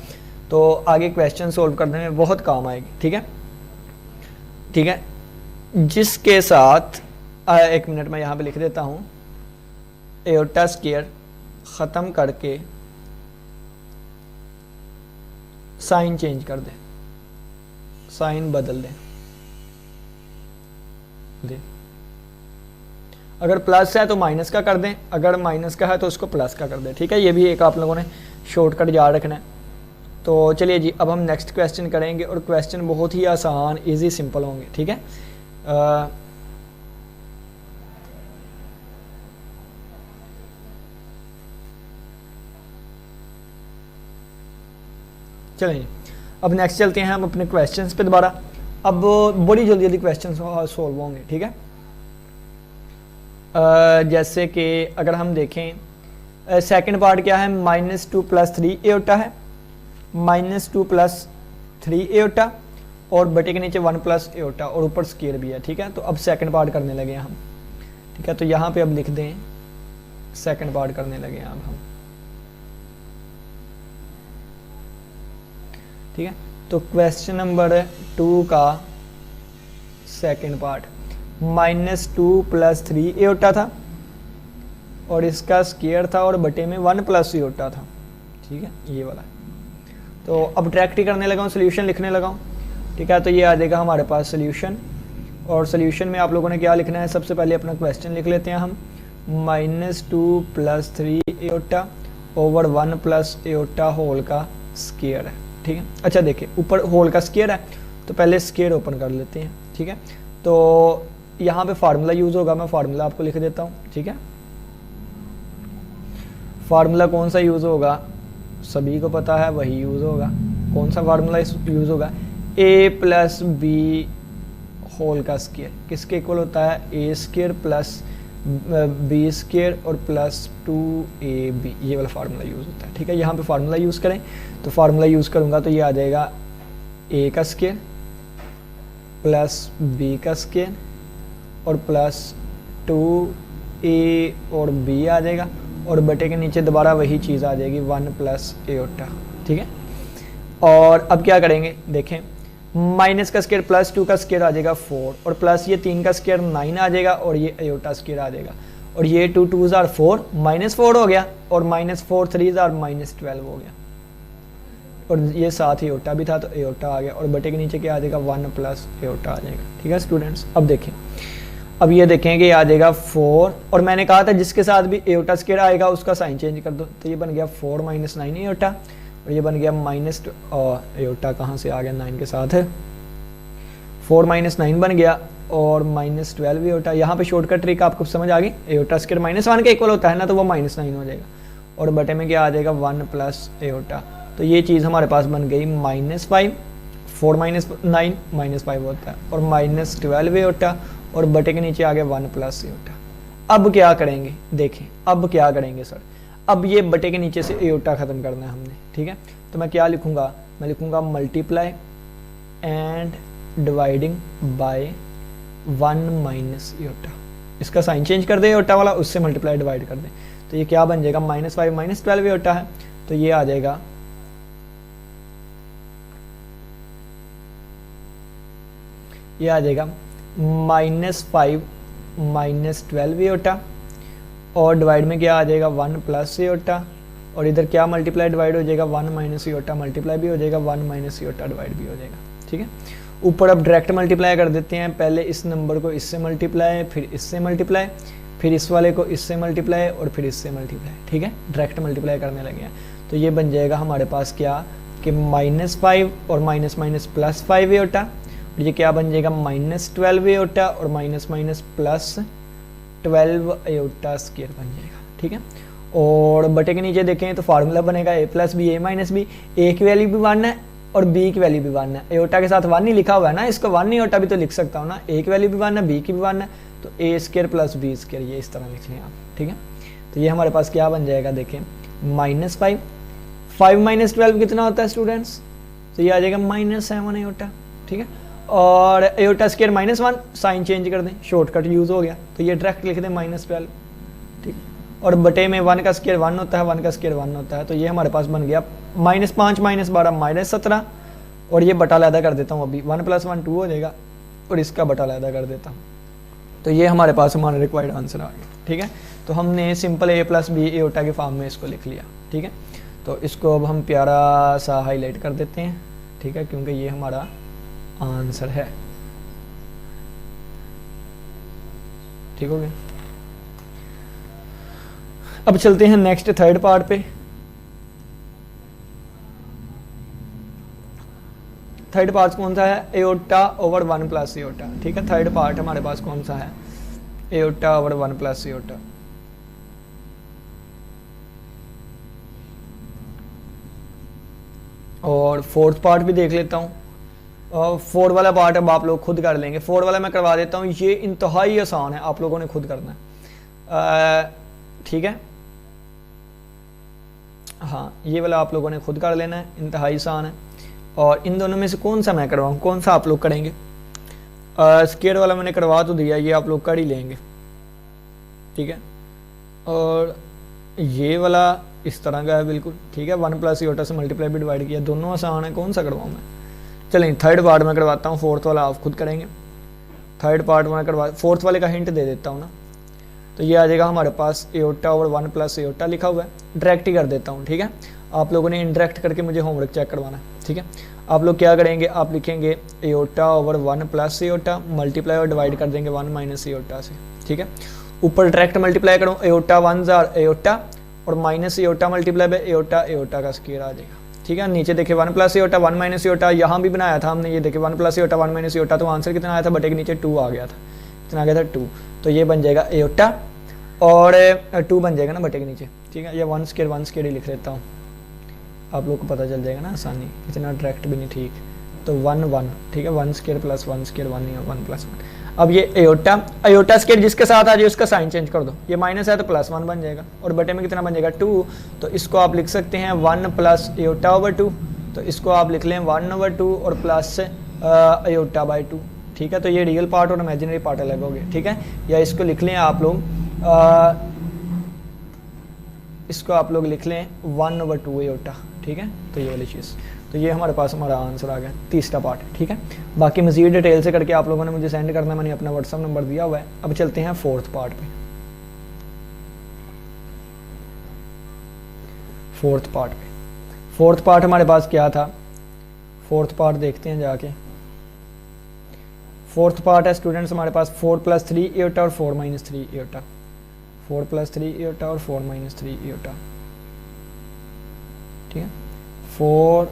तो आगे क्वेश्चन सोल्व करने में बहुत काम आएगी, ठीक है, ठीक है। जिसके साथ एक मिनट में यहाँ पे लिख देता हूँ, एओटा स्क्वायर ख़त्म करके साइन चेंज कर दें, साइन बदल दें, अगर प्लस है तो माइनस का कर दें, अगर माइनस का है तो उसको प्लस का कर दें, ठीक है। ये भी एक आप लोगों ने शॉर्टकट याद रखना है। तो चलिए जी, अब हम नेक्स्ट क्वेश्चन करेंगे और क्वेश्चन बहुत ही आसान, इजी, सिंपल होंगे, ठीक है। चलिए अब नेक्स्ट चलते हैं हम अपने क्वेश्चंस पे दोबारा। अब बड़ी जल्दी जल्दी क्वेश्चन सॉल्व होंगे, ठीक है। जैसे कि अगर हम देखें सेकंड पार्ट क्या है, -2 + 3 एओटा है, -2 + 3 एओटा और बटे के नीचे 1 + एओटा और ऊपर स्क्वायर भी है, ठीक है। तो अब सेकंड पार्ट करने लगे हम, ठीक है। तो यहाँ पे अब लिख दें सेकंड पार्ट करने लगे हैं अब हम, ठीक है। तो क्वेश्चन नंबर 2 का सेकंड पार्ट, -2 + 3 एओटा था और इसका स्क्वायर था और बटे में 1 + एओटा था, ठीक है, ये वाला। तो अब डायरेक्ट करने लगा हूँ, सोल्यूशन लिखने लगा हूँ, ठीक है। तो ये आ जाएगा हमारे पास सोल्यूशन, और सोल्यूशन में आप लोगों ने क्या लिखना है, सबसे पहले अपना क्वेश्चन लिख लेते हैं हम, -2 + 3 एओटा ओवर 1 + एओटा होल का स्क्वायर है, ठीक है। अच्छा देखिए, ऊपर होल का स्क्वायर है तो पहले स्क्वायर ओपन कर लेते हैं, ठीक है। तो यहाँ पे फार्मूला यूज़ होगा, मैं फार्मूला आपको लिख देता हूँ, ठीक है। फार्मूला कौन सा यूज़ होगा, सभी को पता है, वही यूज़ होगा। कौन सा फार्मूला यूज़ होगा, a + b होल का स्क्वायर किसके इक्वल होता है, a² + b² और +2ab, ये वाला फार्मूला यूज़ होता है, ठीक है। यहाँ पे फार्मूला यूज़ करें, तो फार्मूला यूज़ करूँगा तो ये आ जाएगा a का स्क्वायर + b का स्क्वायर और +2ab ए और बी आ जाएगा और बटे के नीचे दोबारा वही चीज़ आ जाएगी 1 प्लस एओटा, ठीक है। और अब क्या करेंगे देखें, माइनस का स्क्वायर प्लस 2 का स्क्वायर आ जाएगा 4 और प्लस ये 3 का स्क्वायर 9 आ जाएगा और ये एओटा स्क्वायर आ जाएगा और ये 2 2s are 4 -4 हो गया और -4 3s are -12 हो गया और ये साथ ही एओटा भी था तो एओटा आ गया और बटे के नीचे क्या आ जाएगा 1 प्लस एओटा आ जाएगा, ठीक है स्टूडेंट्स। अब देखें, अब ये देखें कि आ जाएगा 4 और मैंने कहा था जिसके साथ भी एओटा स्क्वायर आएगा उसका साइन चेंज कर दो, तो ये बन गया 4 - 9 एओटा और ये बन गया माइनस एओटा कहाँ से आ गया 9 के साथ है, 4 - 9 बन गया और -12 एओटा। यहाँ पे शॉर्टकट ट्रिक आपको समझ आ गई, एओटा स्क्वायर -1 के इक्वल होता है ना तो वो -9 हो जाएगा और बटे में क्या आ जाएगा 1 प्लस एओटा। तो ये चीज़ हमारे पास बन गई -5, 4 - 9 -5 होता है और -12 एओटा और बटे के नीचे आ गया 1 प्लस एओटा। अब क्या करेंगे देखें, अब क्या करेंगे सर, अब ये बटे के नीचे से एओटा ख़त्म करना है हमने, ठीक है। तो मैं क्या लिखूंगा, मैं लिखूंगा multiply and dividing by 1 minus aorta. इसका साइन चेंज कर दे एओटा वाला, उससे मल्टीप्लाई डिवाइड कर दें तो ये क्या बन जाएगा -5 -12 एओटा है तो ये आ जाएगा -5 -12 एओटा और डिवाइड में क्या आ जाएगा 1 प्लस एओटा और इधर क्या मल्टीप्लाई डिवाइड हो जाएगा 1 माइनस एओटा मल्टीप्लाई भी हो जाएगा 1 माइनस एओटा डिवाइड भी हो जाएगा, ठीक है। ऊपर अब डायरेक्ट मल्टीप्लाई कर देते हैं, पहले इस नंबर को इससे मल्टीप्लाई, फिर इससे मल्टीप्लाई, फिर इस वाले को इससे मल्टीप्लाई और फिर इससे मल्टीप्लाई, ठीक है। डायरेक्ट मल्टीप्लाई करने लगे हैं तो ये बन जाएगा हमारे पास क्या कि -5 और माइनस माइनस प्लस 5 एओटा और ये क्या बन जाएगा -12 एओटा और minus minus plus 12 aorta square बन जाएगा, ठीक है। और बटे के नीचे देखें तो फार्मूला बनेगा a plus b a minus b, a की वैल्यू भी 1 है और b की वैल्यू भी 1 है। एओटा के साथ 1 नहीं लिखा हुआ है ना, इसको 1 एओटा भी तो लिख सकता हूँ ना, a की वैल्यू भी 1 है b की भी 1 है तो a square plus b square ये इस तरह लिख लें आप, ठीक है। तो ये हमारे पास क्या बन जाएगा देखें -5, 5 - 12 कितना होता है स्टूडेंट्स, तो ये आ जाएगा -7 एओटा, ठीक है। और एओटा स्क्वायर -1 साइन चेंज कर दें, शॉर्टकट यूज़ हो गया तो ये डायरेक्ट लिख दें -12, ठीक। और बटे में 1 का स्क्वायर 1 होता है, 1 का स्क्वायर 1 होता है तो ये हमारे पास बन गया -5 - 12 -17 और ये बटा लैदा कर देता हूँ अभी 1 + 1 2 हो जाएगा और इसका बटा लैदा कर देता हूँ तो ये हमारे पास हमारा रिक्वायर्ड आंसर आ गया, ठीक है। तो हमने simple a plus b iota के फॉर्म में इसको लिख लिया, ठीक है। तो इसको अब हम प्यारा सा हाईलाइट कर देते हैं, ठीक है, क्योंकि ये हमारा आंसर है, ठीक हो गया। अब चलते हैं नेक्स्ट थर्ड पार्ट पे। थर्ड पार्ट कौन सा है, एओटा ओवर 1 प्लस एओटा, ठीक है। थर्ड पार्ट हमारे पास कौन सा है, एओटा ओवर 1 प्लस एओटा। और फोर्थ पार्ट भी देख लेता हूँ। फोर वाला पार्ट अब आप लोग खुद कर लेंगे, फोर वाला मैं करवा देता हूँ, ये इंतहाई आसान है, आप लोगों ने खुद करना है, ठीक है। हाँ ये वाला आप लोगों ने खुद कर लेना है, इंतहाई आसान है। और इन दोनों में से कौन सा मैं करवाऊँ, कौन सा आप लोग करेंगे। स्क्वायर वाला मैंने करवा तो दिया, ये आप लोग कर ही लेंगे, ठीक है। और ये वाला इस तरह का है बिल्कुल, ठीक है। 1 प्लस एओटा से मल्टीप्लाई भी डिवाइड किया, दोनों आसान है, कौन सा करवाऊँ मैं। चलें थर्ड पार्ट में करवाता हूँ, फोर्थ वाला आप खुद करेंगे। थर्ड पार्ट में करवा, फोर्थ वाले का हिंट दे देता हूँ ना, तो ये आ जाएगा हमारे पास एओटा ओवर 1 प्लस एओटा लिखा हुआ है, डायरेक्ट ही कर देता हूँ, ठीक है। आप लोगों ने इंडायरेक्ट करके मुझे होमवर्क चेक करवाना है, ठीक है। आप लोग क्या करेंगे, आप लिखेंगे aorta over 1 plus aorta multiply और डिवाइड कर देंगे 1 माइनस एओटा से, ठीक है। ऊपर डायरेक्ट मल्टीप्लाई करूँ, एओटा 1 एओटा और minus aorta multiply by aorta, aorta का स्क्वायर आ जाएगा, ठीक है। नीचे देखिए 1 प्लस एओटा 1 माइनस एओटा, यहाँ भी बनाया था हमने, ये देखिए 1 प्लस एओटा 1 माइनस एओटा, तो आंसर कितना आया था, बटे के नीचे 2 आ गया था, कितना आ गया था 2, तो ये बन जाएगा एओटा और 2 बन जाएगा ना बटे के नीचे, ठीक है। ये 1 स्क्वायर ही लिख लेता हूँ, आप लोग को पता चल जाएगा ना आसानी, इतना डायरेक्ट भी नहीं, ठीक। तो 1 1, ठीक है, 1 स्क्वायर प्लस 1 स्क्वायर 1 या 1 प्लस 1। अब ये एओटा, एओटा स्क्वायर जिसके साथ आ जाए उसका साइन चेंज कर दो, ये माइनस है तो प्लस 1 बन जाएगा और बटे में कितना बन जाएगा 2, तो इसको आप लिख सकते हैं 1 प्लस एओटा ओवर 2, तो इसको आप लिख लें 1 ओवर 2 और प्लस एओटा बाई 2, ठीक है। तो ये रियल पार्ट और इमेजिनरी पार्ट अलग हो गए, ठीक है। या इसको लिख लें आप लोग इसको आप लोग लिख लें 1/2 एयोटा, ठीक है। तो ये वाली चीज़, तो ये हमारे पास हमारा आंसर आ गया, तीसरा पार्ट, ठीक है। बाकी मज़ीद डिटेल से करके आप लोगों ने मुझे सेंड करना है, मैंने अपना व्हाट्सअप नंबर दिया हुआ है। अब चलते हैं फोर्थ पार्ट पे। फोर्थ पार्ट हमारे पास क्या था, फोर्थ पार्ट देखते हैं जाके। फोर्थ पार्ट है स्टूडेंट्स हमारे पास 4 + 3 एयोटा और 4 - 3 एयोटा, 4 + 3 एयोटा और 4 - 3 एयोटा, ठीक है। 4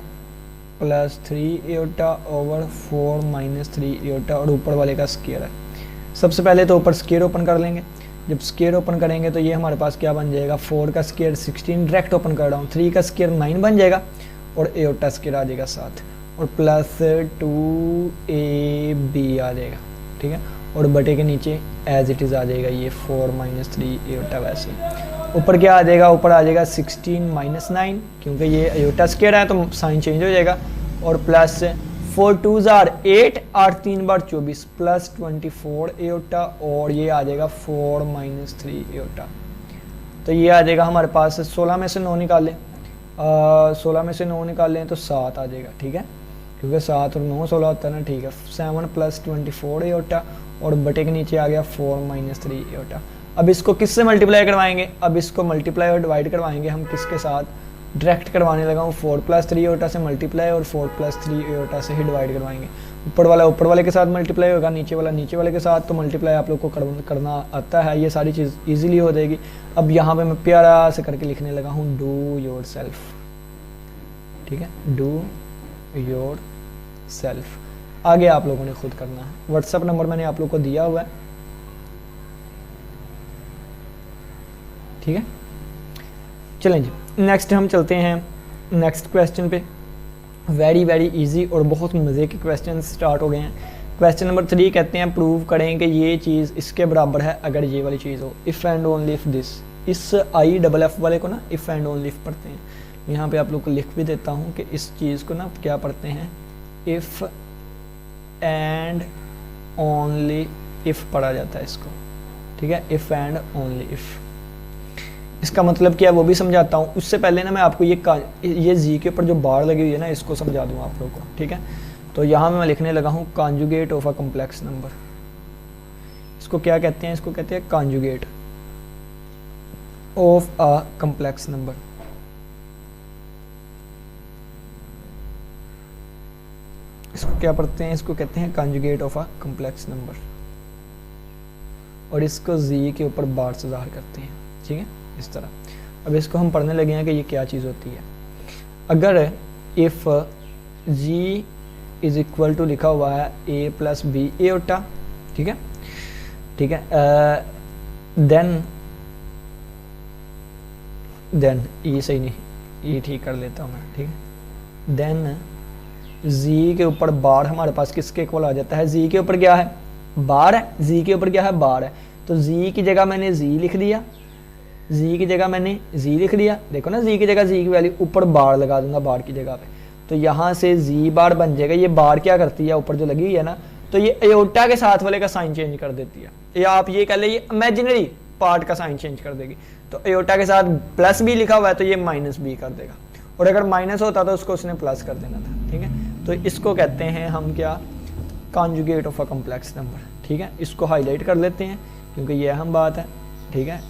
+ 3 एयोटा ओवर 4 - 3 एयोटा और ऊपर वाले का स्क्वायर है। सबसे पहले तो ऊपर स्क्वायर ओपन कर लेंगे। जब स्क्वायर ओपन करेंगे तो ये हमारे पास क्या बन जाएगा, 4 का स्क्वायर 16, डायरेक्ट ओपन कर रहा हूँ, 3 का स्क्वायर 9 बन जाएगा और एयोटा स्क्वायर आ जाएगा 7 और प्लस 2ab आ जाएगा, ठीक है। और बटे के नीचे एज इट इज़ आ जाएगा ये 4 - 3 एयोटा। वैसे ऊपर क्या आ जाएगा, ऊपर आ जाएगा 16 - 9, क्योंकि ये एयोटा स्क्वायर है तो साइन चेंज हो जाएगा, और प्लस 4 2s are 8 और 3 बार 24 प्लस 24 एयोटा, और ये आ जाएगा 4 - 3 एयोटा। तो ये आ जाएगा हमारे पास 16 में से 9 निकालें, 16 में से 9 निकालें तो 7 आ जाएगा, ठीक है, क्योंकि 7 और 9 16 होता है ना, ठीक है। 7 + 24 एयोटा और बटे के नीचे आ गया 4 - 3 एयोटा। अब इसको किससे मल्टीप्लाई करवाएंगे, अब इसको मल्टीप्लाई और डिवाइड करवाएंगे हम किसके साथ, डायरेक्ट करवाने लगा हूँ 4 + 3 एयोटा से मल्टीप्लाई और 4 + 3 एयोटा से ही डिवाइड करवाएंगे। ऊपर वाला ऊपर वाले के साथ मल्टीप्लाई होगा, नीचे वाला नीचे वाले के साथ, तो मल्टीप्लाई आप लोग को करना आता है, ये सारी चीज़ ईजिली हो जाएगी। अब यहाँ पे मैं प्यारा से करके लिखने लगा हूँ डू योर सेल्फ, ठीक है, डू योर सेल्फ। आगे आप लोगों ने खुद करना है, व्हाट्सअप नंबर मैंने आप लोग को दिया हुआ है, ठीक है। चलें जी, नेक्स्ट हम चलते हैं नेक्स्ट क्वेश्चन पे। वेरी इजी और बहुत मज़े के क्वेश्चन स्टार्ट हो गए हैं। क्वेश्चन नंबर 3 कहते हैं प्रूव करें कि ये चीज़ इसके बराबर है अगर ये वाली चीज़ हो, if and only if this. इस IFF वाले को ना इफ़ एंड ओनली इफ़ पढ़ते हैं, यहाँ पे आप लोग को लिख भी देता हूँ कि इस चीज़ को ना क्या पढ़ते हैं, इफ़ एंड ओनली इफ़ पढ़ा जाता है इसको, ठीक है, इफ़ एंड ओनली इफ़। इसका मतलब क्या है वो भी समझाता हूँ। उससे पहले ना मैं आपको ये जी के ऊपर जो बार लगी हुई है ना इसको समझा दूँ आप लोगों को, ठीक है। तो यहाँ मैं लिखने लगा हूँ conjugate of a complex number. इसको क्या कहते हैं, इसको कहते हैं conjugate of a complex number. इसको क्या पढ़ते हैं, इसको कहते हैं conjugate of a complex number, और इसको जी के ऊपर बार से ज़ाहिर करते हैं, ठीक है, इस तरह। अब इसको हम पढ़ने लगे हैं कि ये क्या चीज़ होती है। अगर if z is equal to लिखा हुआ है a + b एयोटा, ठीक है, ठीक है, देन ये सही नहीं, ये ठीक कर लेता हूँ मैं, ठीक है। देन जी के ऊपर बार हमारे पास किसके इक्वल आ जाता है, जी के ऊपर क्या है, बार है, जी के ऊपर क्या है, बार है। तो जी की जगह मैंने जी लिख दिया, जी की जगह मैंने जी लिख दिया, देखो ना, जी की जगह जी की वैल्यू, ऊपर बार लगा दूंगा बार की जगह पे, तो यहाँ से जी बार बन जाएगा। ये बार क्या करती है, ऊपर जो लगी हुई है ना, तो ये एयोटा के साथ वाले का साइन चेंज कर देती है, या आप ये कह ले ये इमेजिनरी पार्ट का साइन चेंज कर देगी। तो एयोटा के साथ प्लस बी लिखा हुआ है तो ये -b कर देगा, और अगर माइनस होता तो उसको उसने प्लस कर देना था, ठीक है। तो इसको कहते हैं हम क्या, conjugate of a complex number, ठीक है। इसको हाईलाइट कर लेते हैं क्योंकि ये अहम बात है, ठीक है।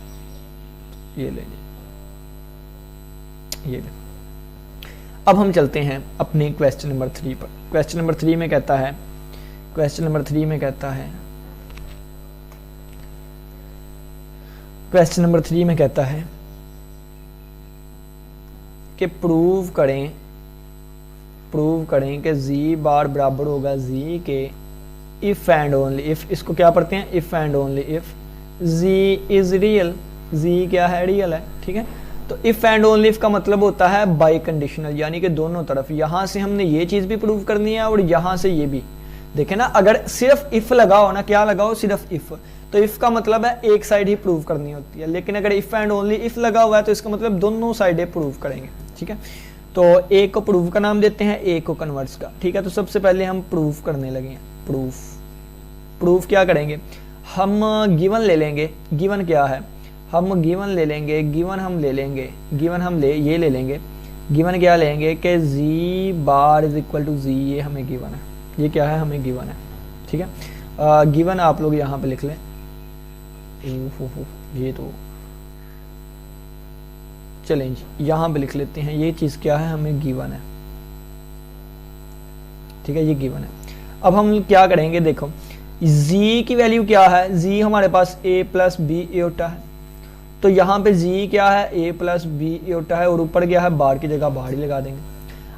ये ले, ये ले। अब हम चलते हैं अपने क्वेश्चन नंबर 3 पर। क्वेश्चन नंबर 3 में कहता है, क्वेश्चन नंबर 3 में कहता है, क्वेश्चन नंबर 3 में कहता है कि प्रूव करें कि जी बार बराबर होगा जी के इफ़ एंड ओनली इफ़। इसको क्या पढ़ते हैं, if and only if G is real, G क्या है, रियल है, ठीक है। तो इफ़ एंड ओनली इफ़ का मतलब होता है बाई कंडीशनल, यानी कि दोनों तरफ, यहाँ से हमने ये चीज़ भी प्रूव करनी है और यहाँ से ये भी। देखें ना, अगर सिर्फ इफ़ लगाओ ना, क्या लगाओ, सिर्फ इफ़, तो इफ़ का मतलब है एक साइड ही प्रूव करनी होती है। लेकिन अगर इफ़ एंड ओनली इफ़ लगा हुआ है तो इसका मतलब दोनों साइडें प्रूव करेंगे, ठीक है। तो एक को प्रूव का नाम देते हैं, एक को कन्वर्ट्स का, ठीक है। तो सबसे पहले हम प्रूव करने लगे हैं। प्रूफ क्या करेंगे, हम गिवन ले लेंगे, गिवन क्या है, हम गिवन ले लेंगे, गिवन हम ले लेंगे, गिवन हम ये ले लेंगे, गिवन क्या लेंगे कि जी बार इज इक्वल टू जी, ये हमें गिवन है, ये क्या है, हमें गिवन है, ठीक है। गिवन आप लोग यहाँ पे लिख लें, ये तो चलें जी यहाँ पे लिख लेते हैं, ये चीज़ क्या है, हमें गिवन है, ठीक है, ये गिवन है। अब हम क्या करेंगे, देखो z की वैल्यू क्या है, z हमारे पास a प्लस बी एटा है, तो यहाँ पे z क्या है, a प्लस बी एटा है, और ऊपर क्या है, बार की जगह बार ही लगा देंगे।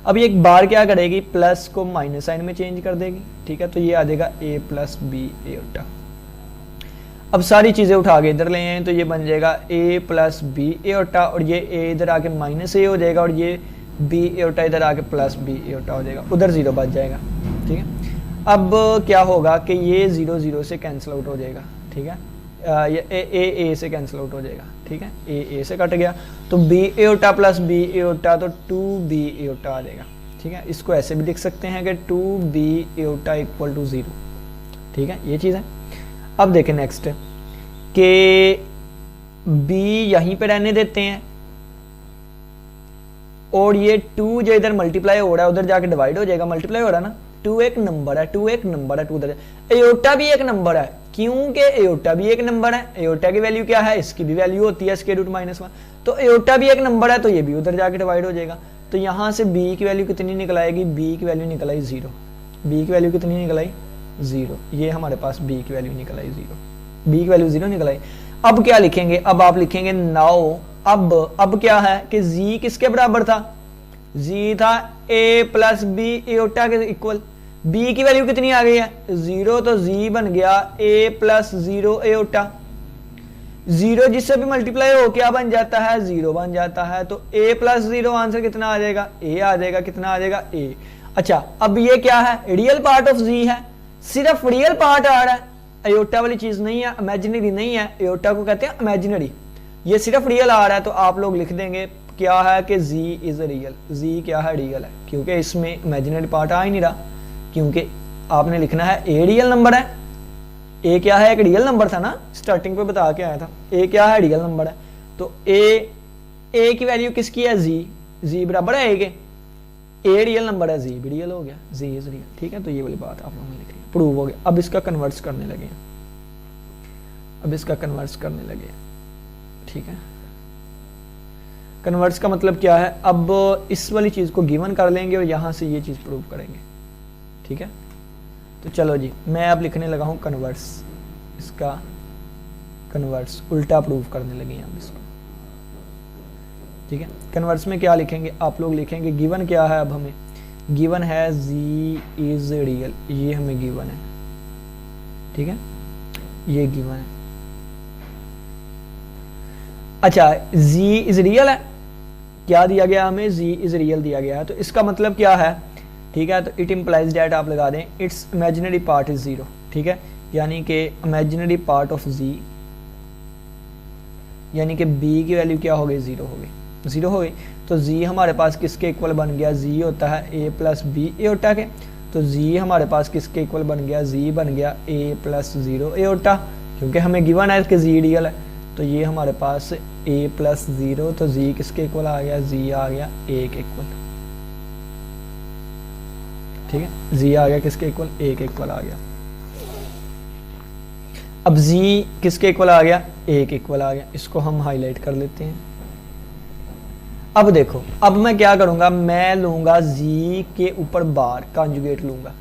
अब ये एक बार क्या करेगी, प्लस को माइनस साइन में चेंज कर देगी, ठीक है, तो ये आ जाएगा a प्लस बी एटा। अब सारी चीज़ें उठा के इधर ले आए तो ये बन जाएगा a प्लस बी एटा, और ये a इधर आके माइनस a हो जाएगा, और ये बी एटा इधर आके प्लस बी एटा हो जाएगा, उधर जीरो बच जाएगा, ठीक है। अब क्या होगा कि ये जीरो जीरो से कैंसिल आउट हो जाएगा, ठीक है, ये ए से कैंसिल आउट हो जाएगा, ठीक है, ए से कट गया, तो बी एटा प्लस बी एटा, तो 2b एटा आ जाएगा, ठीक है। इसको ऐसे भी लिख सकते हैं कि 2b एटा इक्वल टू 0, ठीक है, ये चीज़ है। अब देखें नेक्स्ट कि b यहीं पे रहने देते हैं, और ये 2 जो इधर मल्टीप्लाई हो रहा है उधर जाके डिवाइड हो जाएगा, मल्टीप्लाई हो रहा है ना, 2 एक नंबर है, 2 एक नंबर है, 2 उधर, एयोटा भी एक नंबर है, क्योंकि एयोटा भी एक नंबर है, एयोटा की वैल्यू क्या है, इसकी भी वैल्यू होती है स्क्वायर रूट -1, तो एयोटा भी एक नंबर है, तो ये भी उधर जाके डिवाइड हो जाएगा, तो यहाँ से b की वैल्यू कितनी निकल आएगी, b की वैल्यू निकल आई 0, b की वैल्यू कितनी निकल आई 0, ये हमारे पास b की वैल्यू निकल आई 0, b की वैल्यू 0 निकल आई। अब क्या लिखेंगे, अब आप लिखेंगे नाउ, अब क्या है कि z किसके बराबर था, z था a प्लस बी एटा के इक्वल, b की वैल्यू कितनी आ गई है 0, तो z बन गया a प्लस 0 एटा, 0 जिससे भी मल्टीप्लाई हो क्या बन जाता है, 0 बन जाता है, तो a प्लस 0 आंसर कितना आ जाएगा, a आ जाएगा, कितना आ जाएगा a। अच्छा अब ये क्या है, रियल पार्ट ऑफ z है, सिर्फ रियल पार्ट आ रहा है, एयोटा वाली चीज नहीं है, इमेजिनरी नहीं है, एयोटा को कहते हैं इमेजिनरी, ये सिर्फ रियल आ रहा है, तो आप लोग लिख देंगे क्या है कि z इज रियल, z क्या है, रियल है, क्योंकि इसमें इमेजिनरी पार्ट आ ही नहीं रहा, क्योंकि आपने लिखना है a रियल नंबर है, a क्या है, एक रियल नंबर था ना, स्टार्टिंग पे बता के आया था, a क्या है, रियल नंबर है, तो a की वैल्यू किसकी है, z बराबर है a के, a रियल नंबर है, z भी रियल हो गया, z इज रियल, ठीक है, तो ये वाली बात आप लोगों ने लिख ली, प्रूव हो गया। अब इसका कन्वर्ट्स करने लगे, अब इसका कन्वर्ट्स करने लगे, ठीक है, कन्वर्ट्स का मतलब क्या है, अब इस वाली चीज को गिवन कर लेंगे और यहां से ये चीज प्रूव करेंगे, ठीक है। तो चलो जी मैं अब लिखने लगा हूं कन्वर्ट्स, इसका कन्वर्ट्स उल्टा प्रूव करने लगे हम इसको, ठीक है। कन्वर्ट्स में क्या लिखेंगे, आप लोग लिखेंगे गिवन क्या है, अब हमें गिवन है z इज रियल, ये हमें गिवन है, ठीक है, ये गिवन है। अच्छा z इज रियल है, क्या दिया गया हमें, z इज रियल दिया गया है, तो इसका मतलब क्या है, ठीक है, तो इट इम्प्लाइज डैट आप लगा दें इट्स इमेजिनरी पार्ट इज 0, ठीक है, यानी कि इमेजिनरी पार्ट ऑफ z, यानी कि b की वैल्यू क्या हो गई, 0 हो गई, 0 हो गई, तो z हमारे पास किसके इक्वल बन गया, z होता है a प्लस बी एटा के, तो z हमारे पास किसके इक्वल बन गया, z बन गया a प्लस 0 एटा, क्योंकि हमें गिवन है कि z रियल है, तो ये हमारे पास a प्लस 0, तो z किसके इक्वल आ गया, z आ गया a के इक्वल, ठीक है, z आ गया किसके इक्वल, a के इक्वल आ गया। अब z किसके इक्वल आ गया, a के इक्वल आ गया, इसको हम हाईलाइट कर लेते हैं। अब देखो, अब मैं क्या करूंगा, मैं लूंगा z के ऊपर बार कॉन्जुगेट लूंगा,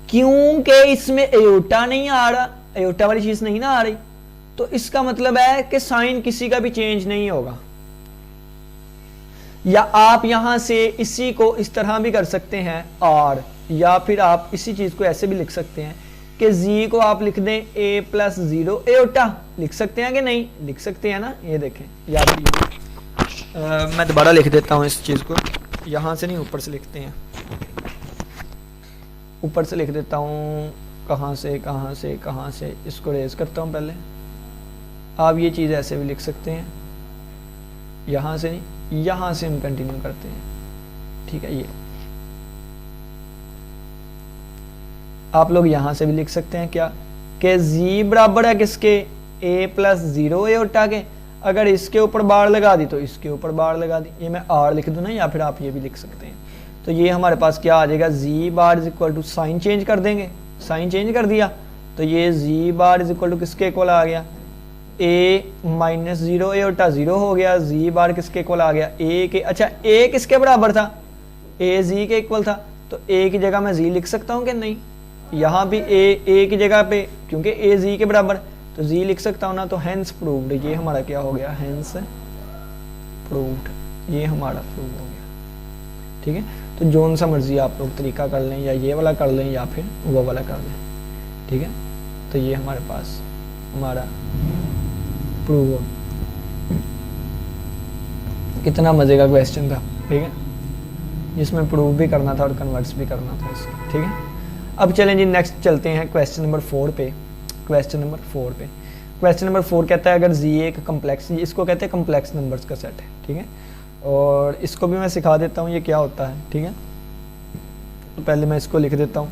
क्योंकि इसमें एयोटा नहीं आ रहा, एयोटा वाली चीज नहीं ना आ रही, तो इसका मतलब है कि साइन किसी का भी चेंज नहीं होगा। या आप यहां से इसी को इस तरह भी कर सकते हैं और, या फिर आप इसी चीज को ऐसे भी लिख सकते हैं कि z को आप लिख दें a प्लस 0 एयोटा, लिख सकते हैं कि नहीं, लिख सकते हैं ना, ये देखें याद मैं दोबारा लिख देता हूं इस चीज को, यहां से नहीं ऊपर से लिखते हैं, ऊपर से लिख देता हूं, कहां से इसको रेज करता हूं पहले, आप ये चीज ऐसे भी लिख सकते हैं, यहां से नहीं, यहां से हम कंटिन्यू करते हैं, ठीक है। ये आप लोग यहां से भी लिख सकते हैं, क्या कि जी बराबर है किसके, ए प्लस 0 एओटा के। अगर इसके ऊपर बार लगा दी तो इसके ऊपर बार लगा दी, ये मैं आर लिख दूँ ना, या फिर आप ये भी लिख सकते हैं। तो ये हमारे पास क्या आ जाएगा, G bar is equal to, sign change कर देंगे, साइन चेंज कर दिया तो ये G bar is equal to किसके इक्वल आ गया, ए माइनस 0 एओटा 0 हो गया। जी बार किसके इक्वल आ गया, ए के, अच्छा ए किसके बराबर था, ए जी के इक्वल था, तो ए की जगह मैं जी लिख सकता हूँ कि नहीं, यहाँ भी ए की जगह पे, क्योंकि ए जी के बराबर, तो जी लिख सकता हूँ ना। तो हैंस प्रूव्ड, ये हमारा क्या हो गया, हैंस प्रूव्ड, ये हमारा प्रूव हो गया। ठीक है, तो जोन सा मर्जी आप लोग तरीका कर लें, या ये वाला कर लें या फिर वो वाला कर लें। ठीक है, तो ये हमारे पास हमारा प्रूव हो। कितना मजे का क्वेश्चन था, ठीक है, जिसमें प्रूव भी करना था और कन्वर्ट्स भी करना था इसको। ठीक है, अब चलें जी नेक्स्ट चलते हैं क्वेश्चन नंबर 4 पे। क्वेश्चन नंबर 4 पे, क्वेश्चन नंबर 4 कहता है अगर जी एक कम्प्लेक्स, इसको कहते हैं कम्प्लेक्स नंबर्स का सेट है। ठीक है, और इसको भी मैं सिखा देता हूँ ये क्या होता है। ठीक है, तो पहले मैं इसको लिख देता हूँ,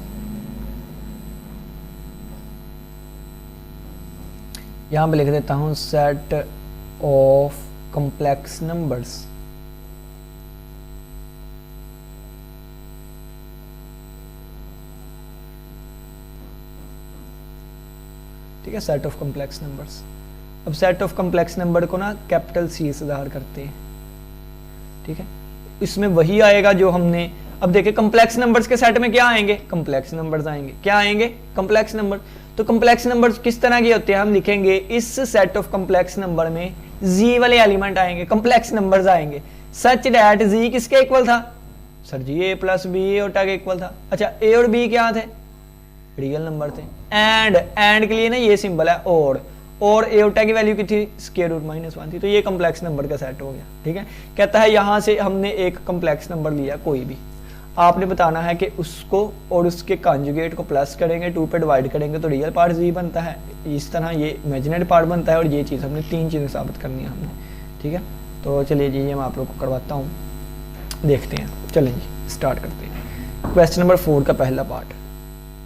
यहाँ पे लिख देता हूँ सेट ऑफ कम्प्लेक्स नंबर्स। ठीक है, सेट ऑफ कम्प्लेक्स नंबर्स। अब सेट ऑफ कम्प्लेक्स नंबर को ना कैपिटल सी से ज़ाहिर करते हैं। ठीक है, इसमें वही आएगा जो हमने, अब देखिए कम्प्लेक्स नंबर्स के सेट में क्या आएंगे, कम्प्लेक्स नंबर्स आएंगे। क्या आएंगे, कम्प्लेक्स नंबर। तो कम्प्लेक्स नंबर्स किस तरह के होते हैं, हम लिखेंगे इस सेट ऑफ कम्प्लेक्स नंबर में जी वाले एलिमेंट आएंगे, कम्प्लेक्स नंबर्स आएंगे, सच डैट जी किसके इक्वल था, सर जी ए प्लस बी एओटा के इक्वल था। अच्छा ए और बी क्या थे, रियल नंबर थे। एंड के लिए ना ये सिंबल है और एओटा की वैल्यू की थी स्क्वायर रूट -1 थी, तो ये कम्प्लेक्स नंबर का सेट हो गया। ठीक है, कहता है यहां से हमने एक कम्प्लेक्स नंबर लिया कोई भी, आपने बताना है कि उसको और उसके कॉन्जुगेट को प्लस करेंगे, 2 पे डिवाइड करेंगे तो रियल पार्ट जी बनता है, इस तरह ये इमेजिनरी पार्ट बनता है, और ये चीज़ हमने 3 चीज़ें साबित करनी है हमने। ठीक है, तो चलिए जी ये मैं आप लोग को करवाता हूँ, देखते हैं। चलें जी स्टार्ट करते हैं। क्वेश्चन नंबर 4 का पहला पार्ट,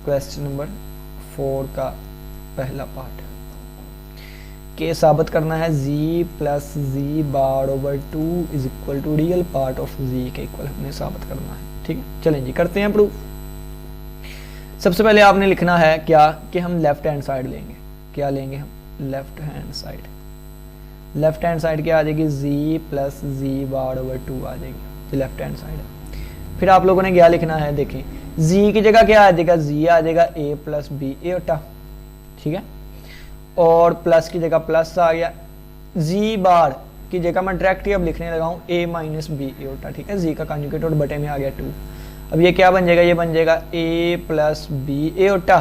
क्वेश्चन नंबर 4 का पहला पार्ट के साबित करना है G plus G bar over 2 is equal to real part of G के इक्वल हमने साबित करना है। ठीक है, चलें जी करते हैं प्रूफ। सबसे पहले आपने लिखना है क्या कि हम लेफ्ट हैंड साइड लेंगे। क्या लेंगे हम, left hand side. Left hand side क्या आ जाएगी, जी प्लस जी बार ओवर 2 आ जाएगी, लेफ्ट हैंड साइड है। फिर आप लोगों ने क्या लिखना है, देखें जी की जगह क्या आ जाएगा, जी आ जाएगा ए प्लस बी एओटा। ठीक है, और प्लस की जगह प्लस आ गया, जी बार की जगह मैं डायरेक्ट अब लिखने लगा हूँ ए माइनस बी एओटा। ठीक है, जी का कॉन्जुगेट और बटे में आ गया 2। अब ये क्या बन जाएगा, ये बन जाएगा ए प्लस बी एओटा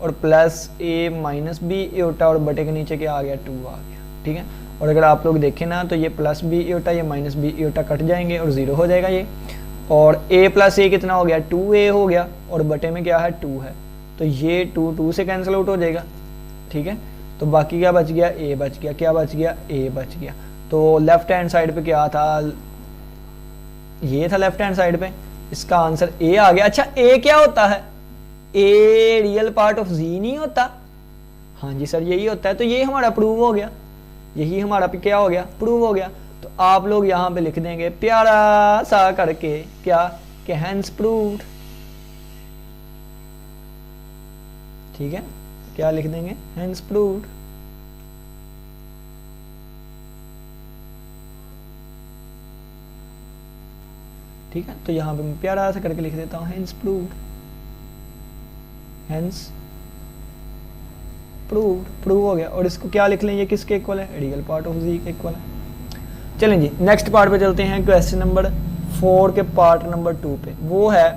और प्लस ए माइनस बी एओटा, और बटे के नीचे क्या आ गया, 2 आ गया। ठीक है, और अगर आप लोग देखें ना तो ये प्लस बी एओटा ये माइनस बी एओटा कट जाएंगे और 0 हो जाएगा ये, और a प्लस ए कितना हो गया, 2a हो गया, और बटे में क्या है 2 है, तो ये 2 से कैंसिल आउट हो जाएगा। ठीक है, तो बाकी क्या बच गया, a बच गया, क्या बच गया, a बच गया। तो लेफ्ट हैंड साइड पे क्या था, ये था लेफ्ट हैंड साइड पे, इसका आंसर a आ गया। अच्छा a क्या होता है, a real part of z नहीं होता, हाँ जी सर यही होता है, तो ये हमारा प्रूव हो गया, यही हमारा क्या हो गया, प्रूव हो गया। तो आप लोग यहाँ पे लिख देंगे प्यारा सा करके क्या, कि हैंस प्रूव्ड। ठीक है, क्या लिख देंगे, हैंस प्रूव्ड। ठीक है, तो यहाँ पे मैं प्यारा सा करके लिख देता हूँ hence proved, hence proved, prove हो गया। और इसको क्या लिख लें, ये किसके इक्वल है, रियल पार्ट ऑफ जी के इक्वल है। चलें जी नेक्स्ट पार्ट पे चलते हैं, क्वेश्चन नंबर 4 के पार्ट नंबर 2 पे। वो है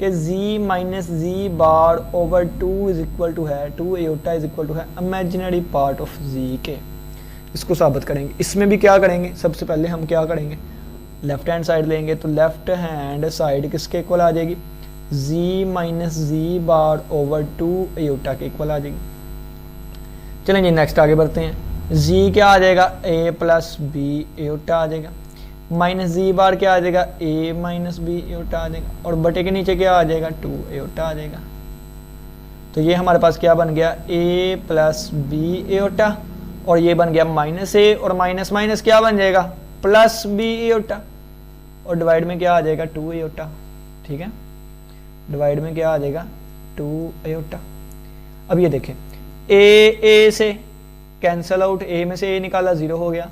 कि z minus z bar over 2 is equal to है 2 एओटा इज इक्वल टू है इमेजिनरी पार्ट ऑफ z के। इसको साबित करेंगे। इसमें भी क्या करेंगे, सबसे पहले हम क्या करेंगे, लेफ्ट हैंड साइड लेंगे, तो लेफ्ट हैंड साइड किसके इक्वल आ जाएगी, z minus z bar over 2 aorta के इक्वल आ जाएगी। चलें जी नेक्स्ट आगे बढ़ते हैं। जी क्या आ जाएगा, a प्लस बी एओटा आ जाएगा, माइनस जी बार क्या आ जाएगा, a माइनस बी एओटा आ जाएगा, और बटे के नीचे क्या आ जाएगा, 2 एओटा आ जाएगा। तो ये हमारे पास क्या बन गया, ए प्लस बी एओटा, और ये बन गया माइनस ए, और माइनस माइनस क्या बन जाएगा, प्लस बी एओटा, और डिवाइड में क्या आ जाएगा, 2 एओटा। ठीक है, डिवाइड में क्या आ जाएगा, 2 एओटा। अब ये देखें, ए से कैंसल आउट, ए में से ए निकाला 0 हो गया,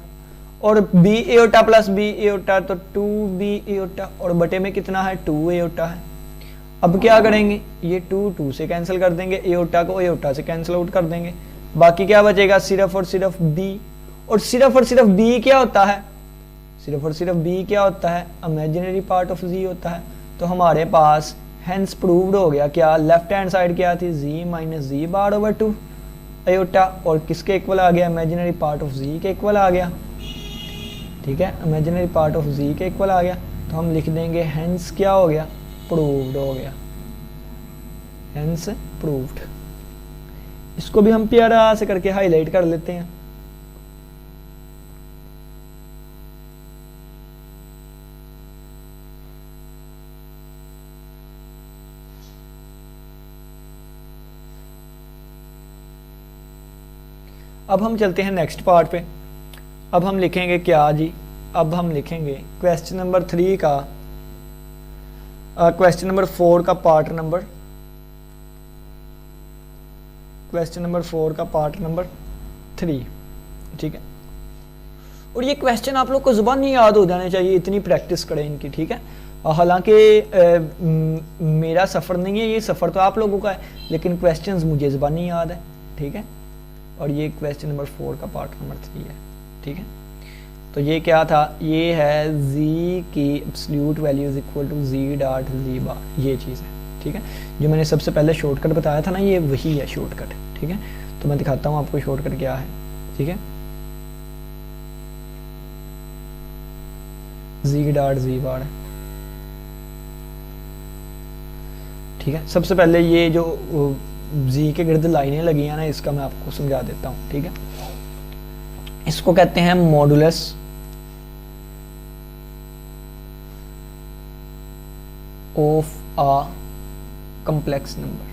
और b iota plus b iota तो 2b एओटा, और बटे में कितना है, 2 एओटा है। अब क्या करेंगे, ये 2 से कैंसिल कर देंगे, एओटा को एओटा से कैंसिल आउट कर देंगे, बाकी क्या बचेगा, सिर्फ और सिर्फ b, और सिर्फ b क्या होता है, सिर्फ और सिर्फ b क्या होता है, इमेजिनरी पार्ट ऑफ z होता है। तो हमारे पास हेंस प्रूव्ड हो गया क्या, लेफ्ट हैंड साइड क्या थी, z minus z bar over 2 aorta, और किसके इक्वल आ गया, इमेजिनरी पार्ट ऑफ z के इक्वल आ गया। ठीक है, इमेजिनरी पार्ट ऑफ z के इक्वल आ गया, तो हम लिख देंगे हेंस क्या हो गया, प्रूव्ड हो गया, हेंस प्रूव्ड। इसको भी हम प्यारा से करके हाईलाइट कर लेते हैं। अब हम चलते हैं नेक्स्ट पार्ट पे। अब हम लिखेंगे क्या जी, अब हम लिखेंगे क्वेश्चन नंबर 3 का, क्वेश्चन नंबर 4 का पार्ट नंबर, क्वेश्चन नंबर 4 का पार्ट नंबर 3। ठीक है, और ये क्वेश्चन आप लोग को जुबानी याद हो जाने चाहिए, इतनी प्रैक्टिस करें इनकी। ठीक है, हालांकि मेरा सफ़र नहीं है, ये सफ़र तो आप लोगों का है, लेकिन क्वेश्चंस मुझे जुबानी याद है। ठीक है, और ये क्वेश्चन नंबर 4 का पार्ट नंबर 3 है। ठीक है, तो ये क्या था, ये है z की absolute value is equal to z dot z bar, ये चीज़ है। ठीक है, जो मैंने सबसे पहले शॉर्टकट बताया था ना, ये वही है शॉर्टकट। ठीक है, तो मैं दिखाता हूँ आपको शॉर्टकट क्या है। ठीक है, z डॉट z बार है। ठीक है, सबसे पहले ये जो जी के गिर्द लाइनें लगी हैं ना, इसका मैं आपको समझा देता हूं। ठीक है, इसको कहते हैं modulus of a complex number.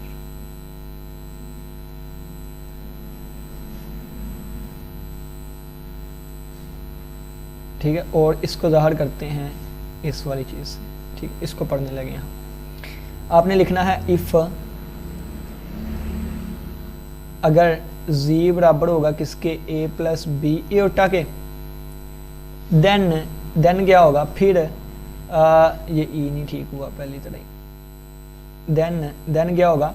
ठीक है, और इसको ज़ाहिर करते हैं इस वाली चीज़ से। ठीक, इसको पढ़ने लगे यहाँ। आपने लिखना है इफ़, अगर z बराबर होगा किसके, a प्लस बी एओटा के, देन क्या होगा, फिर ये ई नहीं ठीक हुआ पहली तरह, देन क्या होगा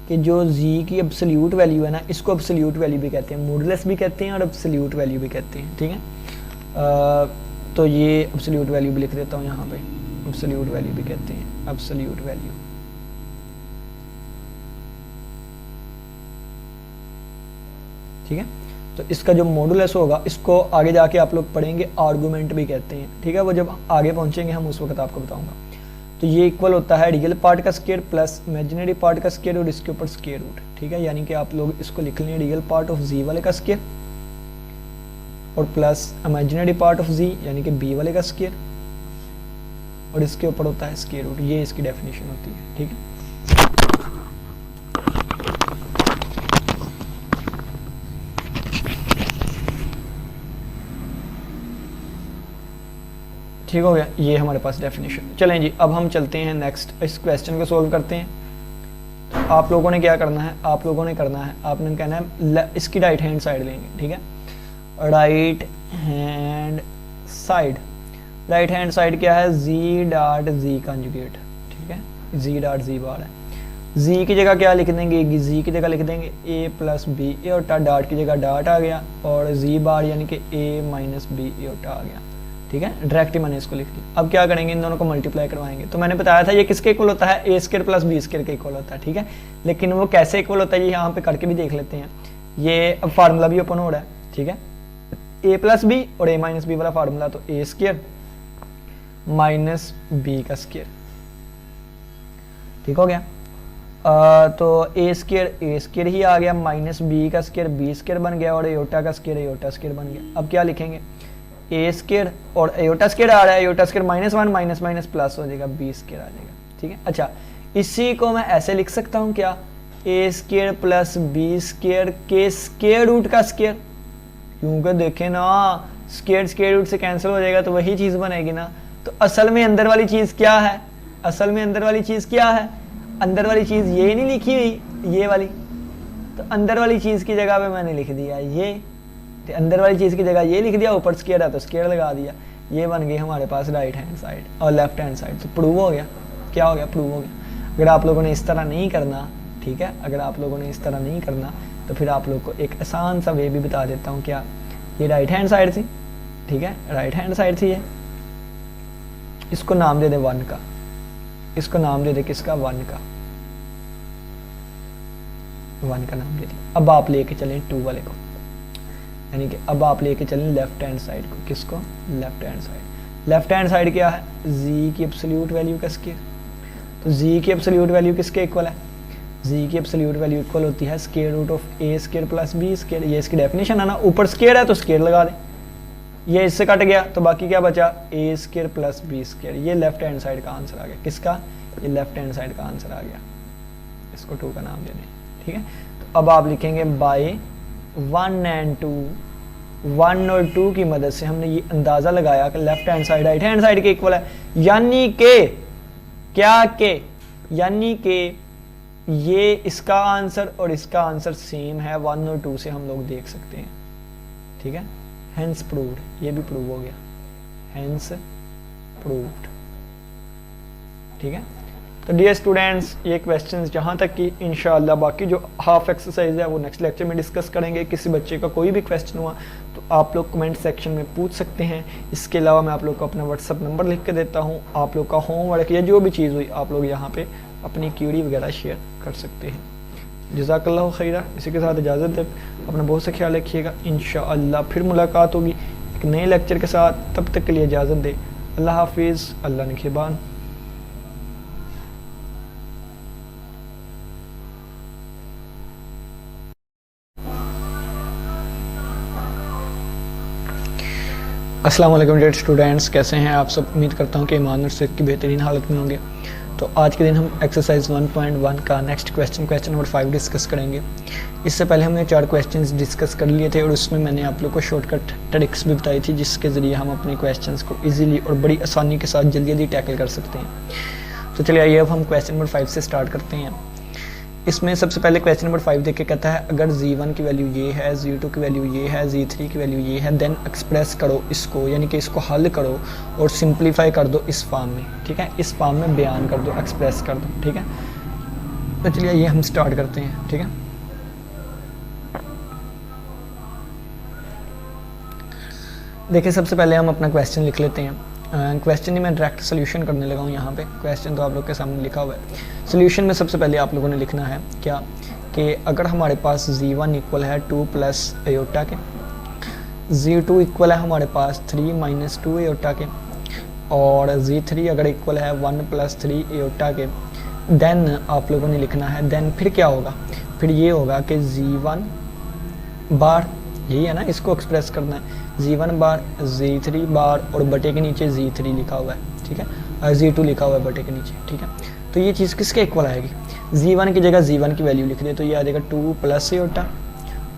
कि जो z की एब्सोल्यूट वैल्यू है ना, इसको एब्सोल्यूट वैल्यू भी कहते हैं, मॉडुलस भी कहते हैं और एब्सोल्यूट वैल्यू भी कहते हैं। ठीक है, तो ये एब्सोल्यूट वैल्यू भी लिख देता हूँ यहाँ पे, एब्सोल्यूट वैल्यू भी कहते हैं, एब्सोल्यूट वैल्यू। ठीक है, तो इसका जो मॉडुलस होगा, इसको आगे जाके आप लोग पढ़ेंगे, आर्गुमेंट भी कहते हैं। ठीक है, वो जब आगे पहुंचेंगे हम उस वक्त आपको बताऊंगा। तो ये इक्वल होता है रियल पार्ट का स्क्वायर प्लस इमेजिनरी पार्ट का स्क्वायर, और इसके ऊपर स्क्वायर रूट। ठीक है, यानी कि आप लोग इसको लिख लें रियल पार्ट ऑफ जी वाले का स्क्वायर, और प्लस इमेजिनरी पार्ट ऑफ जी यानी कि बी वाले का स्क्वायर, और इसके ऊपर होता है स्क्वायर रूट। ये इसकी डेफिनेशन होती है। ठीक है, ठीक हो गया, ये हमारे पास डेफिनेशन। चलें जी, अब हम चलते हैं नेक्स्ट, इस क्वेश्चन को सॉल्व करते हैं। तो आप लोगों ने क्या करना है, आप लोगों ने करना है, आपने कहना है इसकी राइट हैंड साइड लेंगे। ठीक है, right hand side, right hand side क्या है, जी डॉट जी कंजुगेट। ठीक है, जी डॉट जी बार है, जी की जगह क्या लिख देंगे, जी की जगह लिख देंगे ए प्लस बी एओटा, डॉट की जगह डॉट आ गया, और जी बार यानी कि ए माइनस बी एओटा आ गया। ठीक है, डायरेक्ट मैंने इसको लिख दिया। अब क्या करेंगे, इन दोनों को मल्टीप्लाई करवाएंगे। तो मैंने बताया था ये किसके इक्वल होता है, ए स्क्वायर प्लस बी स्क्वायर के इक्वल होता है। ठीक है, लेकिन वो कैसे इक्वल होता है ये यहाँ पे करके भी देख लेते हैं। ये अब फार्मूला भी ओपन हो रहा है। ठीक है, ए प्लस बी और ए माइनस बी वाला फार्मूला, तो ए स्क्वायर माइनस बी का स्क्वायर। ठीक हो गया, तो ए स्क्वायर ही आ गया, माइनस बी का स्क्वायर बी स्क्वायर बन गया, और एओटा का स्क्वायर एओटा स्क्वायर बन गया। अब क्या लिखेंगे, ए स्क्वायर और एओटा स्क्वायर आ रहा है, aorta square minus one minus minus plus हो जाएगा, बी स्क्वायर आ जाएगा। ठीक है, अच्छा इसी को मैं ऐसे लिख सकता हूँ क्या, ए स्केयर प्लस बी स्केयर के स्केयर रूट का स्केयर, क्योंकि देखें ना स्केयर रूट से कैंसिल हो जाएगा तो वही चीज़ बनेगी ना। तो असल में अंदर वाली चीज़ क्या है, असल में अंदर वाली चीज़ क्या है, अंदर वाली चीज़ ये नहीं लिखी हुई ये वाली, तो अंदर वाली चीज़ की जगह पे मैंने लिख दिया ये, तो अंदर वाली चीज़ की जगह ये लिख दिया, ऊपर स्केयर है तो स्केयर लगा दिया, ये बन गई हमारे पास राइट हैंड साइड और लेफ्ट हैंड साइड। तो प्रूव हो गया, क्या हो गया, प्रूव हो गया। अगर आप लोगों ने इस तरह नहीं करना, ठीक है, अगर आप लोगों ने इस तरह नहीं करना तो फिर आप लोग को एक आसान सा वे भी बता देता हूँ। क्या, ये राइट हैंड साइड थी, ठीक है, राइट हैंड साइड थी ये, इसको नाम दे दे 1 का, इसको नाम दे दे किसका, 1 का, 1 का नाम दे दिया। अब आप लेके चलें 2 वाले को, यानी कि अब आप लेके चलें लेफ्ट हैंड साइड को, किसको, left hand side. Left hand side क्या है, जी की एब्सोल्यूट वैल्यू का स्केयर, तो जी की एब्सोल्यूट वैल्यू किसके इक्वल है, जी की एब्सोल्यूट वैल्यू इक्वल होती है square root of a square plus b square, ये इसकी डेफिनेशन है ना, ऊपर स्केयर है तो स्केयर लगा दें, ये इससे कट गया तो बाकी क्या बचा, ए स्केयर प्लस बी स्केयर, ये लेफ्ट हैंड साइड का आंसर आ गया, किसका, ये लेफ्ट हैंड साइड का आंसर आ गया, इसको 2 का नाम दे दें, ठीक है। तो अब आप लिखेंगे बाय 1 एंड 2, 1 और 2 की मदद से हमने ये अंदाजा लगाया कि left hand side right hand side के इक्वल है, यानी के क्या, के यानी के ये इसका आंसर और इसका आंसर सेम है, 1 और 2 से हम लोग देख सकते हैं, ठीक है, हेंस प्रूव्ड, ये भी प्रूव हो गया, हेंस प्रूव्ड, ठीक है। तो डियर स्टूडेंट्स, ये क्वेश्चंस जहाँ तक कि इंशाअल्लाह, बाकी जो हाफ एक्सरसाइज है वो नेक्स्ट लेक्चर में डिस्कस करेंगे। किसी बच्चे का कोई भी क्वेश्चन हुआ तो आप लोग कमेंट सेक्शन में पूछ सकते हैं। इसके अलावा मैं आप लोग को अपना व्हाट्सअप नंबर लिख के देता हूँ, आप लोग का होमवर्क या जो भी चीज़ हुई आप लोग यहाँ पे अपनी क्यूरी वगैरह शेयर कर सकते हैं। जज़ाकल्लाहु खैरा, इसी के साथ इजाज़त दे, अपना बहुत सा ख्याल रखिएगा। इंशाअल्लाह फिर मुलाकात होगी एक नए लेक्चर के साथ, तब तक के लिए इजाज़त दे, अल्लाह हाफिज़, अल्लाह निगहबान। अस्सलाम वालेकुम डियर स्टूडेंट्स, कैसे हैं आप सब। उम्मीद करता हूं कि ईमान और सेहत की बेहतरीन हालत में होंगे। तो आज के दिन हम एक्सरसाइज 1.1 का नेक्स्ट क्वेश्चन नंबर 5 डिस्कस करेंगे। इससे पहले हमने 4 क्वेश्चंस डिस्कस कर लिए थे और उसमें मैंने आप लोग को शॉर्टकट ट्रिक्स भी बताई थी, जिसके ज़रिए हम अपने क्वेश्चंस को इजीली और बड़ी आसानी के साथ जल्दी जल्दी टैकल कर सकते हैं। तो चलिए आइए अब हम क्वेश्चन नंबर 5 से स्टार्ट करते हैं। इसमें सबसे पहले क्वेश्चन नंबर 5 देख के कहता है, अगर z1 की वैल्यू ये है, z2 की वैल्यू ये है, z3 की वैल्यू ये है, देन एक्सप्रेस करो इसको, यानी कि इसको हल करो और सिंप्लीफाई कर दो इस फॉर्म में, ठीक है, इस फॉर्म में बयान कर दो, एक्सप्रेस कर दो, ठीक है। तो चलिए ये हम स्टार्ट करते हैं, ठीक है। देखिए सबसे पहले हम अपना क्वेश्चन लिख लेते हैं। क्वेश्चन ही मैं डायरेक्ट सोल्यूशन करने लगा हूँ यहाँ पे, क्वेश्चन तो आप लोग के सामने लिखा हुआ है। सोल्यूशन में सबसे पहले आप लोगों ने लिखना है क्या, कि अगर हमारे पास z1 इक्वल है 2 प्लस एयोटा के, z2 इक्वल है हमारे पास 3 माइनस 2 एयोटा के, और z3 अगर इक्वल है 1 प्लस 3 एयोटा के, देन आप लोगों ने लिखना है, देन फिर क्या होगा, फिर ये होगा कि z1 बार, यही है ना, इसको एक्सप्रेस करना है, z1 बार z3 बार और बटे के नीचे z3 लिखा हुआ है, ठीक है, और z2 लिखा हुआ है बटे के नीचे, ठीक है। तो ये चीज़ किसके इक्वल आएगी, z1 की जगह z1 की वैल्यू लिख दे तो ये आ जाएगा 2 प्लस एयोटा,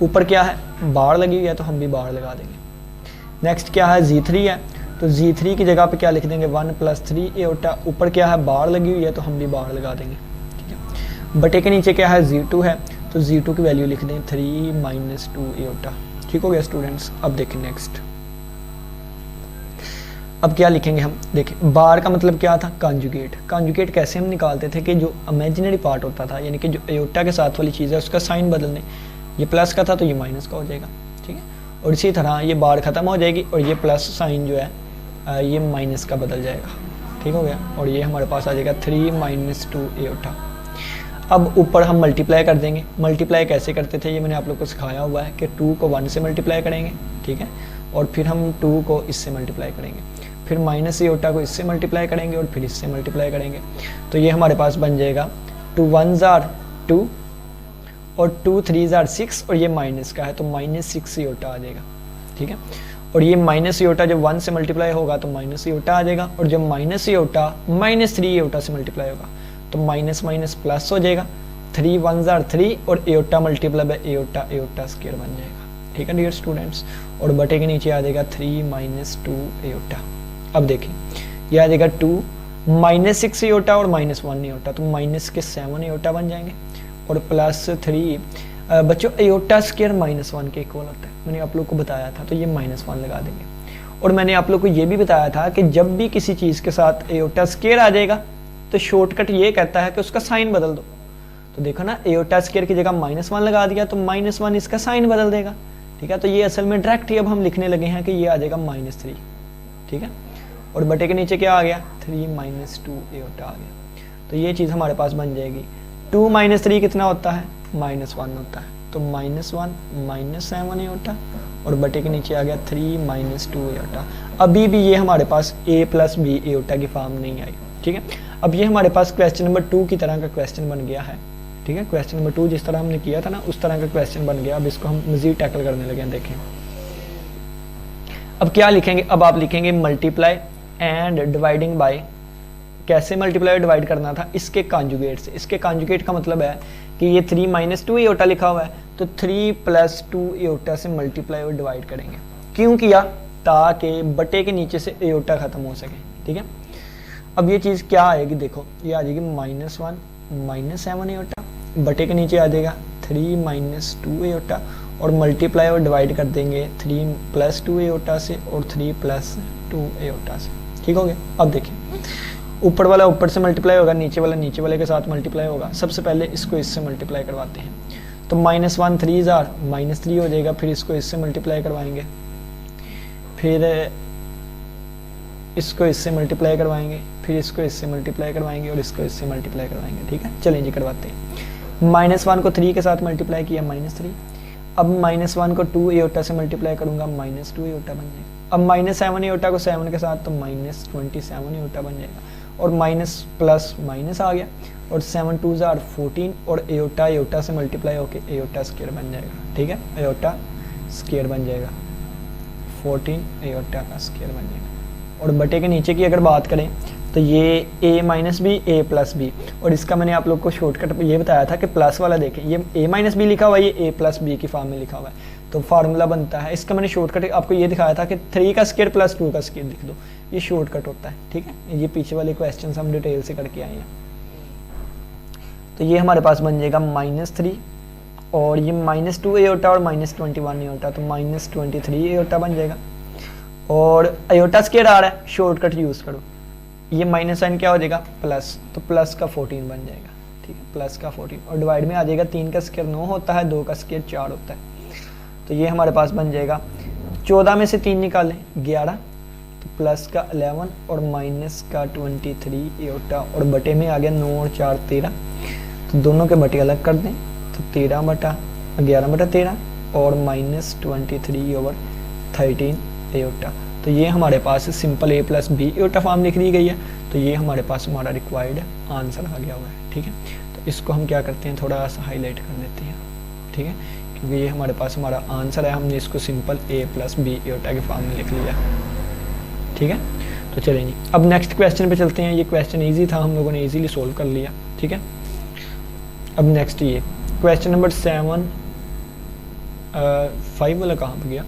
ऊपर क्या है बार लगी हुई है तो हम भी बार लगा देंगे। नेक्स्ट क्या है z3 है, तो z3 की जगह पे क्या लिख देंगे 1 प्लस 3 एयोटा, ऊपर क्या है बार लगी हुई है तो हम भी बार लगा देंगे, ठीक है। बटे के नीचे क्या है z2 है, तो z2 की वैल्यू लिख दें 3 माइनस 2 एयोटा, ठीक हो गया स्टूडेंट्स। अब देखें नेक्स्ट, अब क्या लिखेंगे हम, देखें बार का मतलब क्या था, कॉन्जुगेट। कॉन्जुगेट कैसे हम निकालते थे कि जो इमेजिनरी पार्ट होता था, यानी कि जो एयोटा के साथ वाली चीज़ है उसका साइन बदलने, ये प्लस का था तो ये माइनस का हो जाएगा, ठीक है। और इसी तरह ये बार ख़त्म हो जाएगी और ये प्लस साइन जो है ये माइनस का बदल जाएगा, ठीक हो गया। और ये हमारे पास आ जाएगा 3 माइनस 2 एयोटा। अब ऊपर हम मल्टीप्लाई कर देंगे। मल्टीप्लाई कैसे करते थे ये मैंने आप लोग को सिखाया हुआ है कि 2 को 1 से मल्टीप्लाई करेंगे, ठीक है, और फिर हम 2 को इससे मल्टीप्लाई करेंगे, फिर माइनस एयोटा को इससे मल्टीप्लाई करेंगे और फिर इससे मल्टीप्लाई करेंगे। तो ये हमारे पास बन जाएगा 2 1s are 2 और 2 3s are 6 और ये माइनस का है तो माइनस 6 एयोटा आ जाएगा, ठीक है। और ये माइनस एयोटा जब 1 से मल्टीप्लाई होगा तो माइनस एयोटा आ जाएगा, और जब माइनस एयोटा माइनस 3 एयोटा से मल्टीप्लाई होगा तो माइनस माइनस प्लस हो जाएगा 3 1 जार 3 और aorta multiply by aorta, aorta square बन जाएगा। ठीक है डियर स्टूडेंट्स, और बटे के नीचे आ जाएगा 3 माइनस 2 एयोटा। अब देखिए ये आ जाएगा 2 माइनस 6 एयोटा और माइनस 1 एयोटा, तो माइनस के 7 एयोटा बन जाएंगे और प्लस 3 बच्चों एयोटा स्क्वायर माइनस 1 के इक्वल होता है, मैंने आप लोग को बताया था, तो ये माइनस 1 लगा देंगे। और मैंने आप लोग को ये भी बताया था कि जब भी किसी चीज़ के साथ एयोटा स्क्वायर आ जाएगा तो शॉर्टकट ये कहता है कि उसका साइन बदल दो। तो देखो ना, एयोटा स्क्वायर की जगह माइनस 1 लगा दिया तो माइनस 1 इसका साइन बदल देगा। ठीक है, तो ये असल में डायरेक्ट ही अब हम लिखने लगे हैं कि ये आ जाएगा -3। ठीक है, और बटे के नीचे क्या आ गया 3 माइनस 2 एयोटा आ गया। तो ये चीज़ हमारे पास बन जाएगी। 2 माइनस 3 कितना होता है, -1 होता है, तो -1 माइनस 7 एयोटा और बटे के नीचे आ गया 3 माइनस 2 एयोटा। अभी भी ये हमारे पास a प्लस बी एयोटा की फॉर्म नहीं आई। ठीक है, अब ये हमारे पास क्वेश्चन नंबर 2 की तरह का क्वेश्चन बन गया है। ठीक है, क्वेश्चन नंबर 2 जिस तरह हमने किया था ना उस तरह का क्वेश्चन बन गया। अब इसको हम मजीद टैकल करने लगे हैं। देखें अब क्या लिखेंगे, अब आप लिखेंगे मल्टीप्लाई एंड डिवाइडिंग बाय। कैसे मल्टीप्लाई और डिवाइड करना था, इसके कॉन्जुगेट से। इसके कॉन्जुगेट का मतलब है कि ये 3 माइनस 2 एयोटा लिखा हुआ है, तो 3 प्लस 2 एयोटा से मल्टीप्लाई और डिवाइड करेंगे। क्यों किया, ताकि बटे के नीचे से एयोटा खत्म हो सके। ठीक है, अब ये चीज़ क्या आएगी, देखो ये आ जाएगी -1 माइनस 7 एयोटा, बटे के नीचे आ जाएगा 3 माइनस 2 एयोटा और मल्टीप्लाई और डिवाइड कर देंगे 3 प्लस 2 एयोटा से और 3 प्लस 2 एयोटा से। ठीक हो गया। अब देखिए ऊपर वाला ऊपर से मल्टीप्लाई होगा, नीचे वाला नीचे वाले के साथ मल्टीप्लाई होगा। सबसे पहले इसको इससे मल्टीप्लाई करवाते हैं, तो -1 3 जार -3 हो जाएगा, फिर इसको इससे मल्टीप्लाई करवाएंगे, फिर इसको इससे मल्टीप्लाई करवाएंगे, फिर इसको इससे मल्टीप्लाई करवाएंगे और इसको इससे मल्टीप्लाई करवाएंगे। ठीक है, चलें जी करवाते हैं। -1 को 3 के साथ मल्टीप्लाई किया -3, अब -1 को 2 एयोटा से मल्टीप्लाई करूंगा -2 एयोटा बन जाएगा। अब -7 एयोटा को 7 के साथ तो -27 एयोटा बन जाएगा और माइनस प्लस माइनस आ गया और 7 2 जार 14 और एयोटा एयोटा से मल्टीप्लाई होके एयोटा स्क्वायर बन जाएगा। ठीक है, एयोटा स्क्वायर बन जाएगा, 14 एयोटा का स्क्वायर बन जाएगा। और बटे के नीचे की अगर बात करें तो ये a minus b a plus b, और इसका मैंने आप लोग को शॉर्टकट ये बताया था कि प्लस वाला देखें, ये a माइनस बी लिखा हुआ है, ये a प्लस बी की फॉर्म में लिखा हुआ है, तो फार्मूला बनता है। इसका मैंने शॉर्टकट आपको ये दिखाया था कि 3 का स्क्वायर प्लस 2 का स्क्वायर लिख दो, ये शॉर्टकट होता है। ठीक है, ये पीछे वाले क्वेश्चन हम डिटेल से करके आए हैं। तो ये हमारे पास बन जाएगा -3 और ये -2 एयोटा और -21 एयोटा, तो -23 एयोटा बन जाएगा। और एयोटा स्क्वायर आ रहा है, शॉर्टकट यूज़ करो, ये माइनस साइन क्या हो जाएगा प्लस, तो प्लस का 14 बन जाएगा। ठीक है, प्लस का 14 और डिवाइड में आ जाएगा 3 का स्क्वायर 9 होता है, 2 का स्क्वायर 4 होता है, तो ये हमारे पास बन जाएगा 14 में से 3 निकालें 11, तो प्लस का 11 और माइनस का 23 एयोटा और बटे में आ गया 9 और 4 13, तो दोनों के बटे अलग कर दें, तो 11/13 और -23/13 एयोटा। तो ये हमारे पास simple a plus B iota form लिख दी गई है, तो ये हमारे पास हमारा रिक्वायर्ड आंसर आ गया हुआ है। ठीक है, तो इसको हम क्या करते हैं, थोड़ा सा हाईलाइट कर देते हैं। ठीक है, क्योंकि ये हमारे पास हमारा आंसर है, हमने इसको simple a plus B iota के फॉर्म में लिख लिया। ठीक है, तो चलें जी अब नेक्स्ट क्वेश्चन पे चलते हैं। ये क्वेश्चन ईजी था, हम लोगों ने ईजीली सोल्व कर लिया। ठीक है, अब नेक्स्ट ये क्वेश्चन नंबर 7 5 वाला कहाँ पर गया,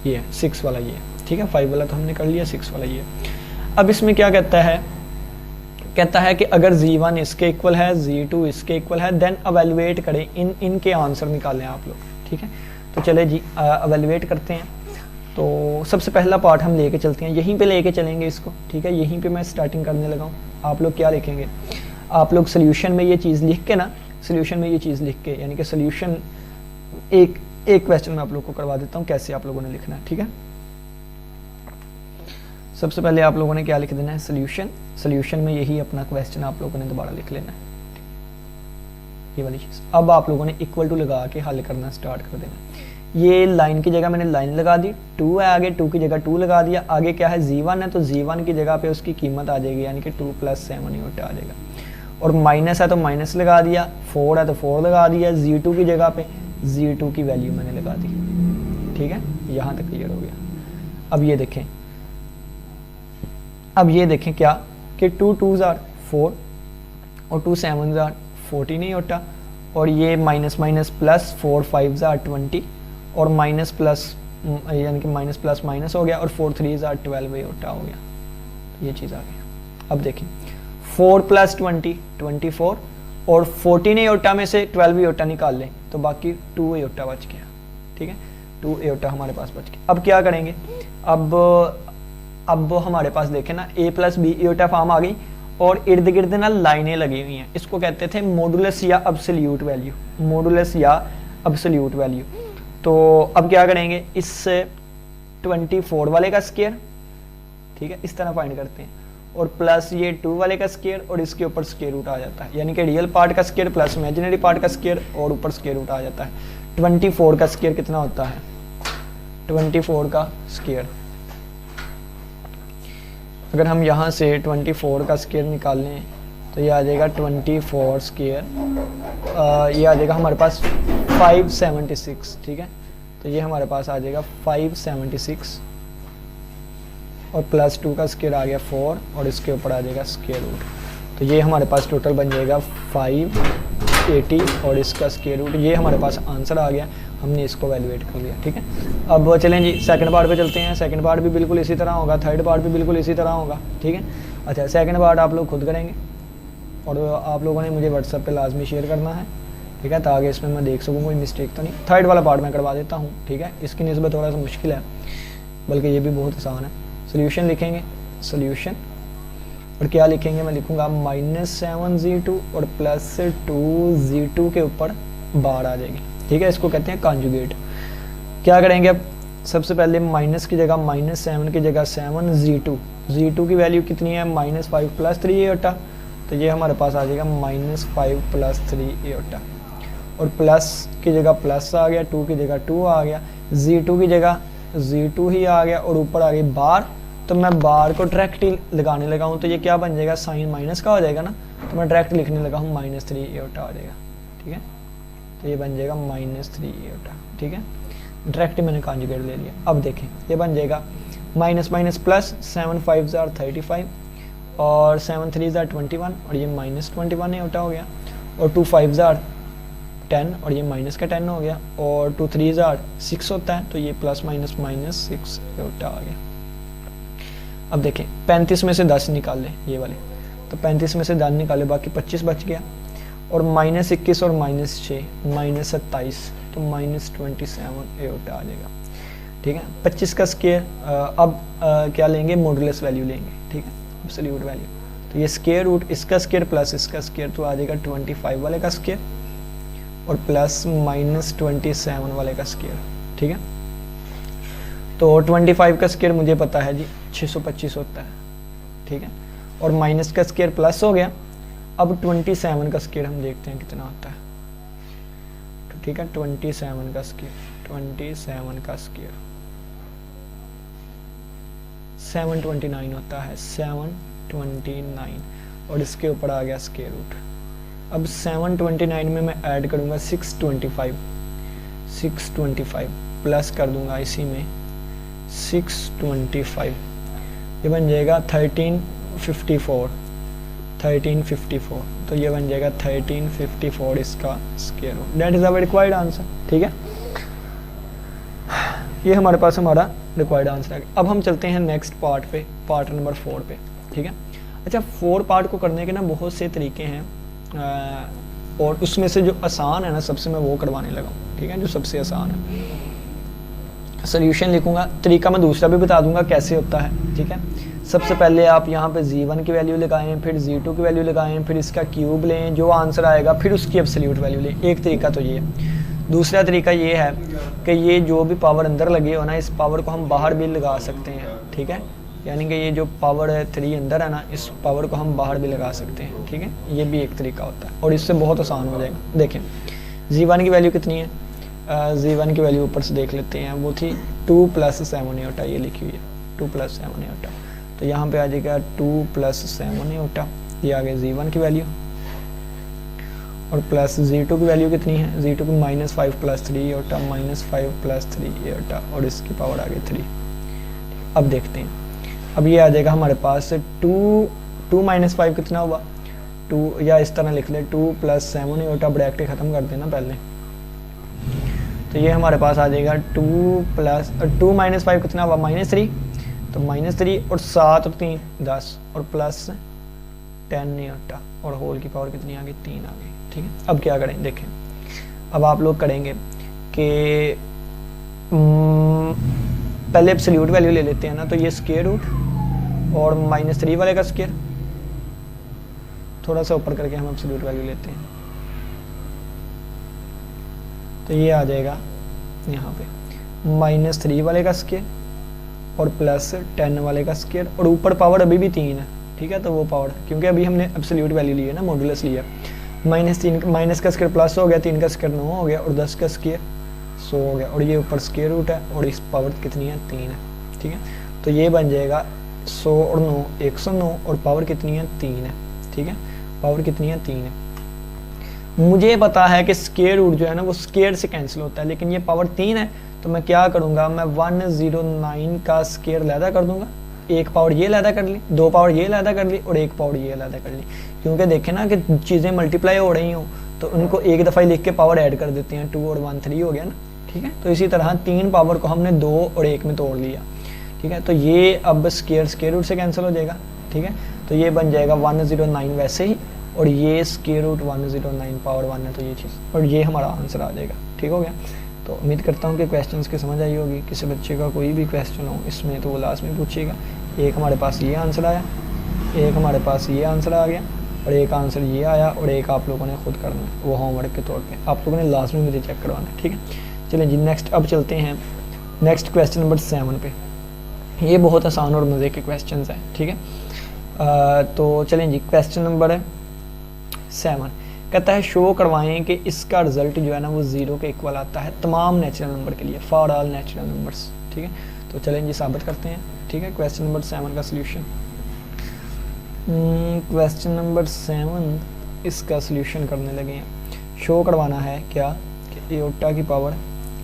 ये 6 वाला ये। ठीक है, 5 वाला तो हमने कर लिया, 6 वाला ये। अब इसमें क्या कहता है कि अगर z1 इसके इक्वल है, z2 इसके इक्वल है, देन अवेलुएट करें, इनके आंसर निकालें आप लोग। ठीक है, तो चले जी अवेलुएट करते हैं। तो सबसे पहला पार्ट हम लेके चलते हैं, यहीं पे लेके चलेंगे इसको। ठीक है, यहीं पे मैं स्टार्टिंग करने लगा हूँ। आप लोग क्या लिखेंगे, आप लोग सोल्यूशन में ये चीज़ लिख के ना, सोल्यूशन में ये चीज़ लिख के, यानी कि सोल्यूशन एक क्वेश्चन में आप लोग को करवा देता हूँ कैसे आप लोगों ने लिखना है। ठीक है, सबसे पहले आप लोगों ने क्या लिख देना है, सोल्यूशन में यही अपना क्वेश्चन आप लोगों ने दोबारा लिख लेना है, ये वाली चीज़। अब आप लोगों ने इक्वल टू लगा के हल करना स्टार्ट कर देना। ये लाइन की जगह मैंने लाइन लगा दी, 2 है आगे, 2 की जगह 2 लगा दिया, आगे क्या है z1 है, तो z1 की जगह पे उसकी कीमत आ जाएगी, यानी कि 2 + 7 एयोटा आ जाएगा। और माइनस है तो माइनस लगा दिया, 4 है तो 4 लगा दिया, z2 की जगह पे z2 की वैल्यू मैंने लगा दी। ठीक है, यहाँ तक क्लियर हो गया। अब ये देखें क्या कि 2 2 जार 4 और 2 7 जार 14 एयोटा, और ये माइनस माइनस प्लस 4 5 ज़ा 20, और माइनस प्लस यानी कि माइनस प्लस माइनस हो गया, और 4 3 ज़ा 12 एयोटा हो गया। तो ये चीज़ आ गई। अब देखिए 4 प्लस 20 24, और 14 एयोटा में से 12 एयोटा निकाल लें तो बाकी 2 एयोटा बच गया। ठीक है, 2 एयोटा हमारे पास बच गया। अब क्या करेंगे, अब हमारे पास देखें ना ए प्लस बी एयोटा फॉर्म आ गई, और इर्द गिर्द ना लाइनें लगी हुई हैं। इसको कहते थे मॉडुलस या अब्सोल्यूट वैल्यू, मॉडुलस या अब्सोल्यूट वैल्यू। तो अब क्या करेंगे, इस 24 वाले का स्क्वायर, ठीक है, इस तरह फाइंड करते हैं, और प्लस ये 2 वाले का स्क्वायर, और इसके ऊपर स्क्वायर रूट आ जाता है, यानी कि रियल पार्ट का स्क्वायर प्लस इमेजिनरी पार्ट का स्क्वायर, और ऊपर स्क्वायर रूट आ जाता है। 24 का स्क्वायर कितना होता है, 24 का स्क्वायर, अगर हम यहाँ से 24 का स्क्वायर निकाल लें तो ये आ जाएगा 24 स्क्वायर, ये आ जाएगा हमारे पास 576। ठीक है, तो ये हमारे पास आ जाएगा 576, और प्लस 2 का स्क्वायर आ गया 4, और इसके ऊपर आ जाएगा स्क्वायर रूट। तो ये हमारे पास टोटल बन जाएगा 580, और इसका स्क्वायर रूट, ये हमारे पास आंसर आ गया। हमने इसको वैल्यूएट कर लिया। ठीक है, अब चलें जी सेकंड पार्ट पे चलते हैं। सेकंड पार्ट भी बिल्कुल इसी तरह होगा, थर्ड पार्ट भी बिल्कुल इसी तरह होगा। ठीक है, अच्छा सेकंड पार्ट आप लोग खुद करेंगे, और आप लोगों ने मुझे व्हाट्सएप पे लाजमी शेयर करना है। ठीक है, ताकि इसमें मैं देख सकूँ कोई मिस्टेक तो नहीं। थर्ड वाला पार्ट मैं करवा देता हूँ। ठीक है, इसकी निस्बत थोड़ा सा मुश्किल है, बल्कि ये भी बहुत आसान है। सोल्यूशन लिखेंगे, सोल्यूशन, और क्या लिखेंगे, मैं लिखूँगा -7z2 और +2z2 के ऊपर बार आ जाएगी। ठीक है, इसको कहते हैं कॉन्जुगेट। क्या करेंगे, अब सबसे पहले माइनस की जगह -7 की जगह 7z2, z2 की वैल्यू कितनी है, -5 + 3 एयोटा, तो ये हमारे पास आ जाएगा -5 + 3 एयोटा, और प्लस की जगह प्लस आ गया, 2 की जगह 2 आ गया, z2 की जगह z2 ही आ गया, और ऊपर आ गई बार। तो मैं बार को डायरेक्ट ही लगाने लगा हूँ, तो ये क्या बन जाएगा, साइन माइनस का हो जाएगा ना, तो मैं डायरेक्ट लिखने लगा हूँ -3 एयोटा हो जाएगा। ठीक है, तो ये बन जाएगा -3 एयोटा। ठीक है, डायरेक्ट मैंने कॉन्जुगेट ले लिया। अब देखें ये बन जाएगा माइनस माइनस प्लस, 7 5 ज़ा 35, और 7 3 ज़ा 21, और ये -21 एयोटा हो गया, और 2 5 ज़ा 10, और ये माइनस का 10 हो गया, और 2 3 ज़ा 6 होता है, तो ये +- 6 एयोटा आ गया। अब देखें 35 में से 10 निकाल लें ये वाले, तो 35 में से 10 निकाले, बाकी 25 बच गया, और -21 और -6 -27, तो -27 एयोटा आ जाएगा। ठीक है, 25 का स्क्वायर, अब क्या लेंगे, मॉडुलस वैल्यू लेंगे। ठीक है, एब्सोल्यूट वैल्यू, तो ये स्क्वायर रूट इसका स्क्वायर प्लस इसका स्क्वायर, तो आ जाएगा 25 वाले का स्क्वायर, और प्लस -27 वाले का स्क्वायर। ठीक है, तो 25 का स्क्वायर मुझे पता है जी 625 होता है। ठीक है, और माइनस का स्क्वायर प्लस हो गया। अब 27 का स्क्वायर हम देखते हैं कितना होता है। तो ठीक है, 27 का स्क्वायर 729 होता है, 729, और इसके ऊपर आ गया स्क्वायर रूट। अब 729 में मैं ऐड करूँगा 625 प्लस कर दूंगा इसी में 625, ये बन जाएगा 1354, तो ये बन जाएगा 1354 इसका square root. That is our required answer. ठीक है, ये हमारे पास हमारा रिक्वायर्ड आंसर है। अब हम चलते हैं नेक्स्ट पार्ट पे, पार्ट नंबर 4 पे। ठीक है, अच्छा 4 पार्ट को करने के ना बहुत से तरीके हैं, और उसमें से जो आसान है ना सबसे, मैं वो करवाने लगा हूँ। ठीक है, जो सबसे आसान है, सोल्यूशन लिखूंगा, तरीका मैं दूसरा भी बता दूंगा कैसे होता है। ठीक है, सबसे पहले आप यहाँ पे z1 की वैल्यू लगाएं, फिर z2 की वैल्यू लगाएं, फिर इसका क्यूब लें, जो आंसर आएगा फिर उसकी एब्सोल्यूट वैल्यू लें। एक तरीका तो ये है। दूसरा तरीका ये है कि ये जो भी पावर अंदर लगे हो ना, इस पावर को हम बाहर भी लगा सकते हैं। ठीक है, यानी कि ये जो पावर 3 अंदर है ना, इस पावर को हम बाहर भी लगा सकते हैं। ठीक है, ये भी एक तरीका होता है, और इससे बहुत आसान हो जाएगा। देखें z1 की वैल्यू कितनी है, z1 की वैल्यू ऊपर से देख लेते हैं, वो थी 2 + 7 एयोटा, ये लिखी हुई है 2 + 7 एयोटा, तो यहाँ पे आ जाएगा 2 + 7 एयोटा, ये आ गया z1 की वैल्यू, और प्लस z2 की वैल्यू कितनी है, z2 की -5 + 3 एयोटा, -5 + 3 एयोटा, और इसकी पावर आ गई 3। अब देखते हैं, अब ये आ जाएगा हमारे पास 2 - 5 कितना हुआ, 2 या इस तरह लिख ले 2 + 7 एयोटा ब्रैकेट ख़त्म कर देना पहले, तो ये हमारे पास आ जाएगा 2 - 5 कितना हुआ -3, तो -3 और 7 और 3 10 और प्लस 10 एयोटा और होल की पावर कितनी आ गई 3 आ गई। ठीक है, अब क्या करें देखें, अब आप लोग करेंगे कि पहले एब्सोल्यूट वैल्यू ले लेते हैं ना, तो ये स्क्वायर रूट और -3 वाले का स्क्वायर, थोड़ा सा ऊपर करके हम एब्सोल्यूट वैल्यू लेते हैं, तो ये आ जाएगा यहाँ पे -3 वाले का स्क्वायर और प्लस 10 वाले का स्क्वायर, और ऊपर पावर अभी भी 3 है। ठीक है, तो वो पावर क्योंकि अभी हमने एब्सोल्यूट वैल्यू ली है ना, मॉडुलस लिया, -3 माइनस का स्क्वायर प्लस हो गया, 3 का स्क्वायर 9 हो गया और 10 का स्क्वायर 100 हो गया, और ये ऊपर स्क्वायर रूट है और इस पावर कितनी है 3 है। ठीक है, तो ये बन जाएगा 100 और 9 109 और पावर कितनी है 3 है। ठीक है, पावर कितनी है 3 है। मुझे पता है कि स्क्वायर रूट जो है ना वो स्क्वायर से कैंसिल होता है, लेकिन ये पावर 3 है, तो मैं क्या करूँगा, मैं 109 का स्क्वायर लैदा कर दूंगा, एक पावर ये लैदा कर ली, 2 पावर ये लैदा कर ली और 1 पावर ये लैदा कर ली, क्योंकि देखें ना कि चीज़ें मल्टीप्लाई हो रही हों तो उनको एक दफ़ा लिख के पावर ऐड कर देते हैं, 2 और 1 3 हो गया ना। ठीक है, तो इसी तरह 3 पावर को हमने 2 और 1 में तोड़ लिया। ठीक है, तो ये अब स्क्वायर रूट से कैंसिल हो जाएगा। ठीक है, तो ये बन जाएगा 109 वैसे ही, और ये स्क्वायर रूट 109 पावर 1 है, तो ये चीज़, और ये हमारा आंसर आ जाएगा। ठीक हो गया, तो उम्मीद करता हूँ कि क्वेश्चंस की समझ आई होगी। किसी बच्चे का कोई भी क्वेश्चन हो इसमें तो वो लास्ट में पूछिएगा। एक हमारे पास ये आंसर आया, एक हमारे पास ये आंसर आ गया, और एक आंसर ये आया, और एक आप लोगों ने खुद करना है, वो होमवर्क के तौर पे आप लोगों ने लास्ट में मुझे चेक करवाना है। ठीक है, चलें जी नेक्स्ट, अब चलते हैं नेक्स्ट क्वेश्चन नंबर 7 पे। ये बहुत आसान और मज़े के क्वेश्चन हैं। ठीक है, तो चलें जी, क्वेश्चन नंबर 7 कहता है शो करवाएं कि इसका रिजल्ट जो है ना वो 0 के इक्वल आता है तमाम नेचुरल नंबर के लिए, फॉर ऑल नेचुरल नंबर्स। ठीक है, तो चलें जी साबित करते हैं। ठीक है, क्वेश्चन नंबर 7 का सोल्यूशन, क्वेश्चन नंबर 7 इसका सोल्यूशन करने लगे हैं। शो करवाना है क्या कि एयोटा की पावर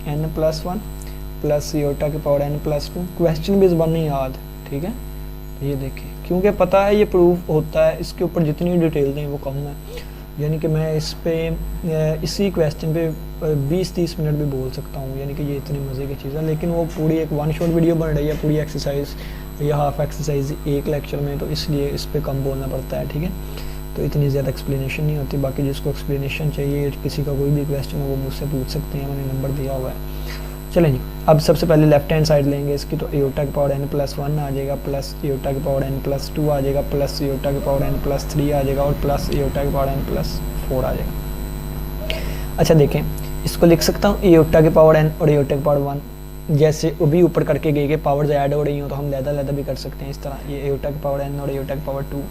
n+1 प्लस एयोटा की पावर n+2, क्वेश्चन भी ज़बान नहीं याद। ठीक है, ये देखें, क्योंकि पता है ये प्रूफ होता है, इसके ऊपर जितनी डिटेल दें वो कम है, यानी कि मैं इस पे इसी क्वेश्चन पे 20-30 मिनट भी बोल सकता हूँ, यानी कि ये इतनी मज़े की चीज़ है। लेकिन वो पूरी एक 1 शॉट वीडियो बन रही है, पूरी एक्सरसाइज या हाफ एक्सरसाइज एक लेक्चर में, तो इसलिए इस पर कम बोलना पड़ता है। ठीक है, तो इतनी ज़्यादा एक्सप्लेनेशन नहीं होती। बाकी जिसको एक्सप्लेनेशन चाहिए, किसी का कोई भी क्वेश्चन हो वो मुझसे पूछ सकते हैं, मैंने नंबर दिया हुआ है। चलें जी, अब सबसे पहले लेफ्ट हैंड साइड लेंगे इसकी, तो एयोटा की पावर n+1 आ जाएगा, प्लस एयोटा की पावर n+2 आ जाएगा, प्लस एयोटा की पावर n+3 आ जाएगा, और प्लस एयोटा की पावर n+4 आ जाएगा। अच्छा देखें, इसको लिख सकता हूँ एयोटा की पावर n और एयोटा की पावर 1, जैसे वो भी ऊपर करके गए कि पावर्स ऐड हो रही हो तो हम लैदा भी कर सकते हैं इस तरह। ये एयोटा की पावर n और एयोटा की पावर 2,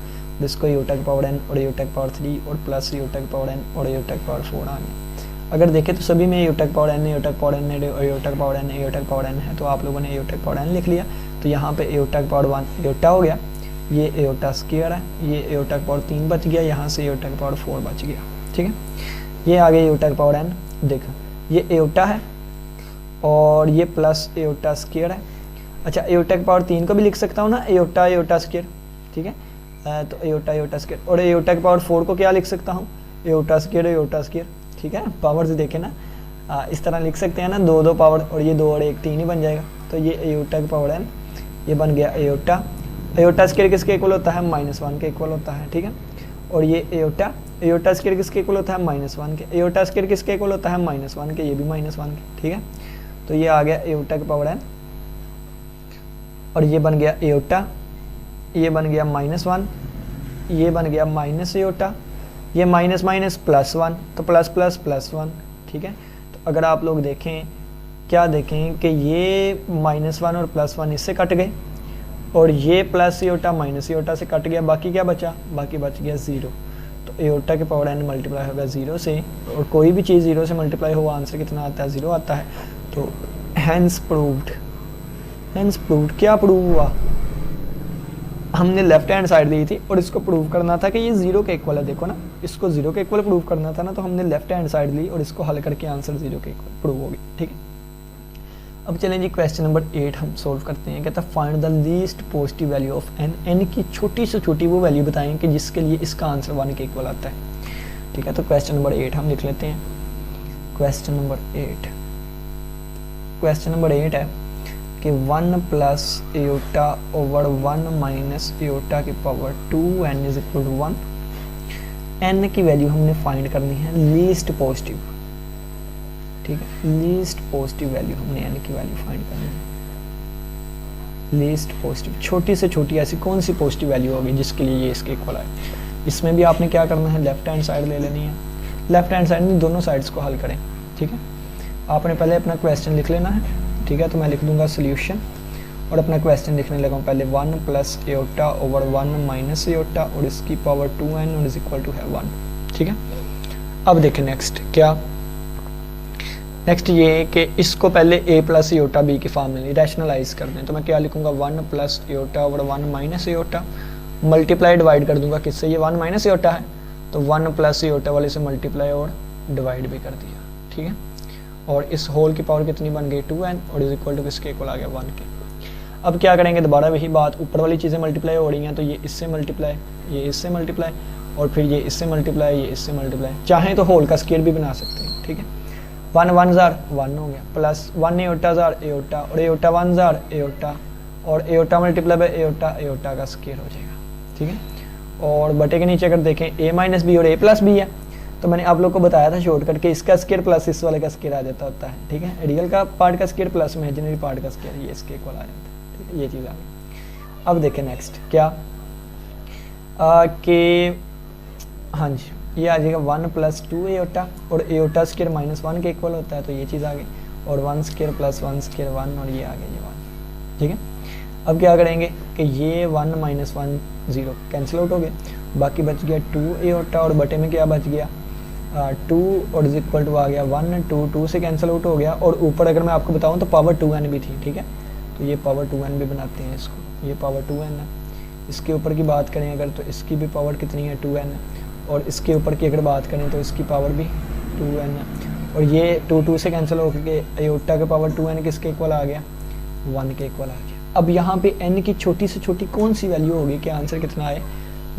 जिसको एयोटा की पावर n और एयोटा की पावर 3 और प्लस एयोटा की पावर n और एयोटा की पावर 4 आ गया। अगर देखें तो सभी में एयोटा की पावर n, एयोटा की पावर n, एयोटा की पावर n, एयोटा की पावर n है, तो आप लोगों ने एयोटा की पावर n लिख लिया। तो यहाँ पे एयोटा की पावर 1 एयोटा हो गया, ये एयोटा स्क्वायर है, ये एयोटा की पावर 3 बच गया, यहाँ से एयोटा की पावर 4 बच गया। ठीक है, ये आ गया एयोटा की पावर n। देखो ये एयोटा है और ये प्लस एयोटा स्क्वायर है। अच्छा, एयोटा की पावर 3 को भी लिख सकता हूँ ना, एयोटा एयोटा स्क्वायर। ठीक है, तो एयोटा एयोटा स्क्वायर, और एयोटा की पावर 4 को क्या लिख सकता हूँ, एयोटा स्क्वायर एयोटा स्क्वायर। ठीक है, पावर से देखें ना, इस तरह लिख सकते हैं ना, 2 पावर, और ये 2 और 1 3 ही बन जाएगा। तो ये एयोटा की पावर n, ये बन गया एयोटा। एयोटा स्क्वायर किसके इक्वल होता है, -1 के इक्वल होता है। ठीक है, और ये एयोटा, एयोटा स्क्वायर किसके इक्वल होता है, -1 के। एयोटा स्क्वायर किसके इक्वल होता है, -1 के, ये भी -1 के। ठीक है, तो ये आ गया एयोटा की पावर n, और ये बन गया एयोटा, ये बन गया -1, ये बन गया माइनस एयोटा, ये माइनस माइनस +1, तो प्लस प्लस +1। ठीक है, तो अगर आप लोग देखें, क्या देखें कि ये -1 और +1 इससे कट गए, और ये प्लस एयोटा माइनस एयोटा से कट गया, बाकी क्या बचा, बाकी बच गया 0। तो एयोटा के पावर n मल्टीप्लाई होगा 0 से, और कोई भी चीज़ 0 से मल्टीप्लाई हो आंसर कितना आता है, 0 आता है। तो हैंस प्रूव्ड, हैंस प्रूव्ड, क्या प्रूव हुआ, हमने लेफ्ट हैंड साइड दी थी और इसको प्रूव करना था कि ये 0 के इक्वल है। देखो ना, इसको 0 के इक्वल प्रूव करना था ना, तो हमने लेफ्ट हैंड साइड ली और इसको हल करके आंसर 0 के इक्वल प्रूव होगी। ठीक है, अब चलें जी क्वेश्चन नंबर 8 हम सोल्व करते हैं। कहता है find the least positive value of n, n की छोटी से छोटी वो वैल्यू बताएं कि जिसके लिए इसका आंसर 1 के इक्वल आता है। ठीक है, तो क्वेश्चन नंबर 8 हम लिख लेते हैं। क्वेश्चन नंबर 8 है कि 1 plus iota over 1 minus iota की power 2n is equal to 1। N की वैल्यू हमने फाइंड करनी है लीस्ट पॉजिटिव। ठीक है, लीस्ट पॉजिटिव वैल्यू हमने एन की वैल्यू फाइंड करनी है। लीस्ट पॉजिटिव, छोटी से छोटी ऐसी कौन सी पॉजिटिव वैल्यू होगी जिसके लिए ये इसके इक्वल आए। इसमें भी आपने क्या करना है, लेफ्ट हैंड साइड ले लेनी है। लेफ्ट हैंड साइड में दोनों साइड्स को हल करें। ठीक है, आपने पहले अपना क्वेश्चन लिख लेना है। ठीक है, तो मैं लिख दूंगा सोल्यूशन और अपना क्वेश्चन लिखने लगा हूँ। पहले 1 plus iota over 1 minus aorta और इसकी पावर 2n और इज इक्वल टू है 1। ठीक है, अब देखें नेक्स्ट क्या। नेक्स्ट ये कि इसको पहले a प्लस एयोटा b की फॉर्म में रैशनलाइज कर दें। तो मैं क्या लिखूंगा, 1 plus iota over 1 minus aorta, multiply divide कर दूंगा किससे, ये 1 माइनस एयोटा है तो 1 प्लस एयोटा वाले से मल्टीप्लाई और डिवाइड भी कर दिया। ठीक है, और इस होल की पावर कितनी बन गई 2n और इज इक्वल टू किसके इक्वल आ गया 1 के। अब क्या करेंगे, दोबारा वही बात, ऊपर वाली चीज़ें मल्टीप्लाई हो रही हैं तो ये इससे मल्टीप्लाई, ये इससे मल्टीप्लाई और फिर ये इससे मल्टीप्लाई, ये इससे मल्टीप्लाई। चाहें तो होल का स्क्वायर भी बना सकते हैं। ठीक है, 1 1 जार 1 हो गया, प्लस 1 एयोटा जार एयोटा और एयोटा 1 जार एयोटा और aorta multiply by aorta, aorta का स्क्वायर हो जाएगा। ठीक है, और बटे के नीचे अगर देखें a माइनस बी और a प्लस बी है तो मैंने आप लोग को बताया था शॉर्टकट के इसका स्क्वायर प्लस इस वाले का स्क्वायर आ जाता होता है। ठीक है, रियल का पार्ट का स्क्वायर प्लस इमेजिनरी पार्ट का स्क्वायर, ये इसके इक्वल आ जाता है। ठीक है, ये चीज़ आ गई। अब देखें नेक्स्ट क्या कि हाँ जी, ये आ जाएगा 1 प्लस 2 एयोटा और एयोटा स्क्वायर माइनस 1 के इक्वल होता है तो ये चीज़ आ गई, और 1 स्क्वायर प्लस 1 स्क्वायर 1 और ये आ गया ये 1। ठीक है, अब क्या करेंगे कि ये 1 माइनस 1 0 कैंसिल आउट हो गया, बाकी बच गया 2 एयोटा और बटे में क्या बच गया 2 और इज इक्वल टू आ गया 1 2 2 से कैंसिल आउट हो गया, और ऊपर अगर मैं आपको बताऊं तो पावर 2n भी थी। ठीक है, तो ये पावर 2n भी बनाते हैं इसको, ये पावर 2n है। इसके ऊपर की बात करें अगर तो इसकी भी पावर कितनी है 2n है, और इसके ऊपर की अगर बात करें तो इसकी पावर भी 2n है, और ये 2 2 से कैंसिल हो के एयोटा के पावर 2n किसके इक्वल आ गया 1 के इक्वल आ गया। अब यहाँ पे n की छोटी से छोटी कौन सी वैल्यू होगी कि आंसर कितना आए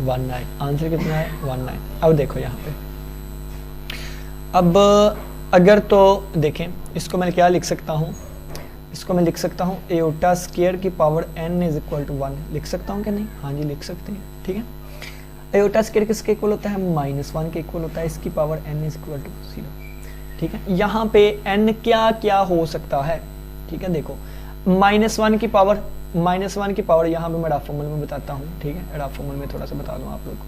1 आए, आंसर कितना है 1 आए। अब देखो यहाँ पे, अब अगर तो देखें इसको मैं क्या लिख सकता हूँ, इसको मैं लिख सकता हूँ एयोटा स्क्वायर की power n is equal to 1 लिख सकता हूँ कि नहीं, हाँ जी लिख सकते हैं। ठीक है, एयोटा स्क्वायर किसके इक्वल होता है -1 के इक्वल होता है, इसकी power n is equal to 0। ठीक है, यहाँ पे n क्या क्या हो सकता है। ठीक है, देखो -1 की पावर यहाँ पे मैं रफ फॉर्मूले में बताता हूँ। ठीक है, रफ फॉर्मूले में थोड़ा सा बता दूँ आप लोग को।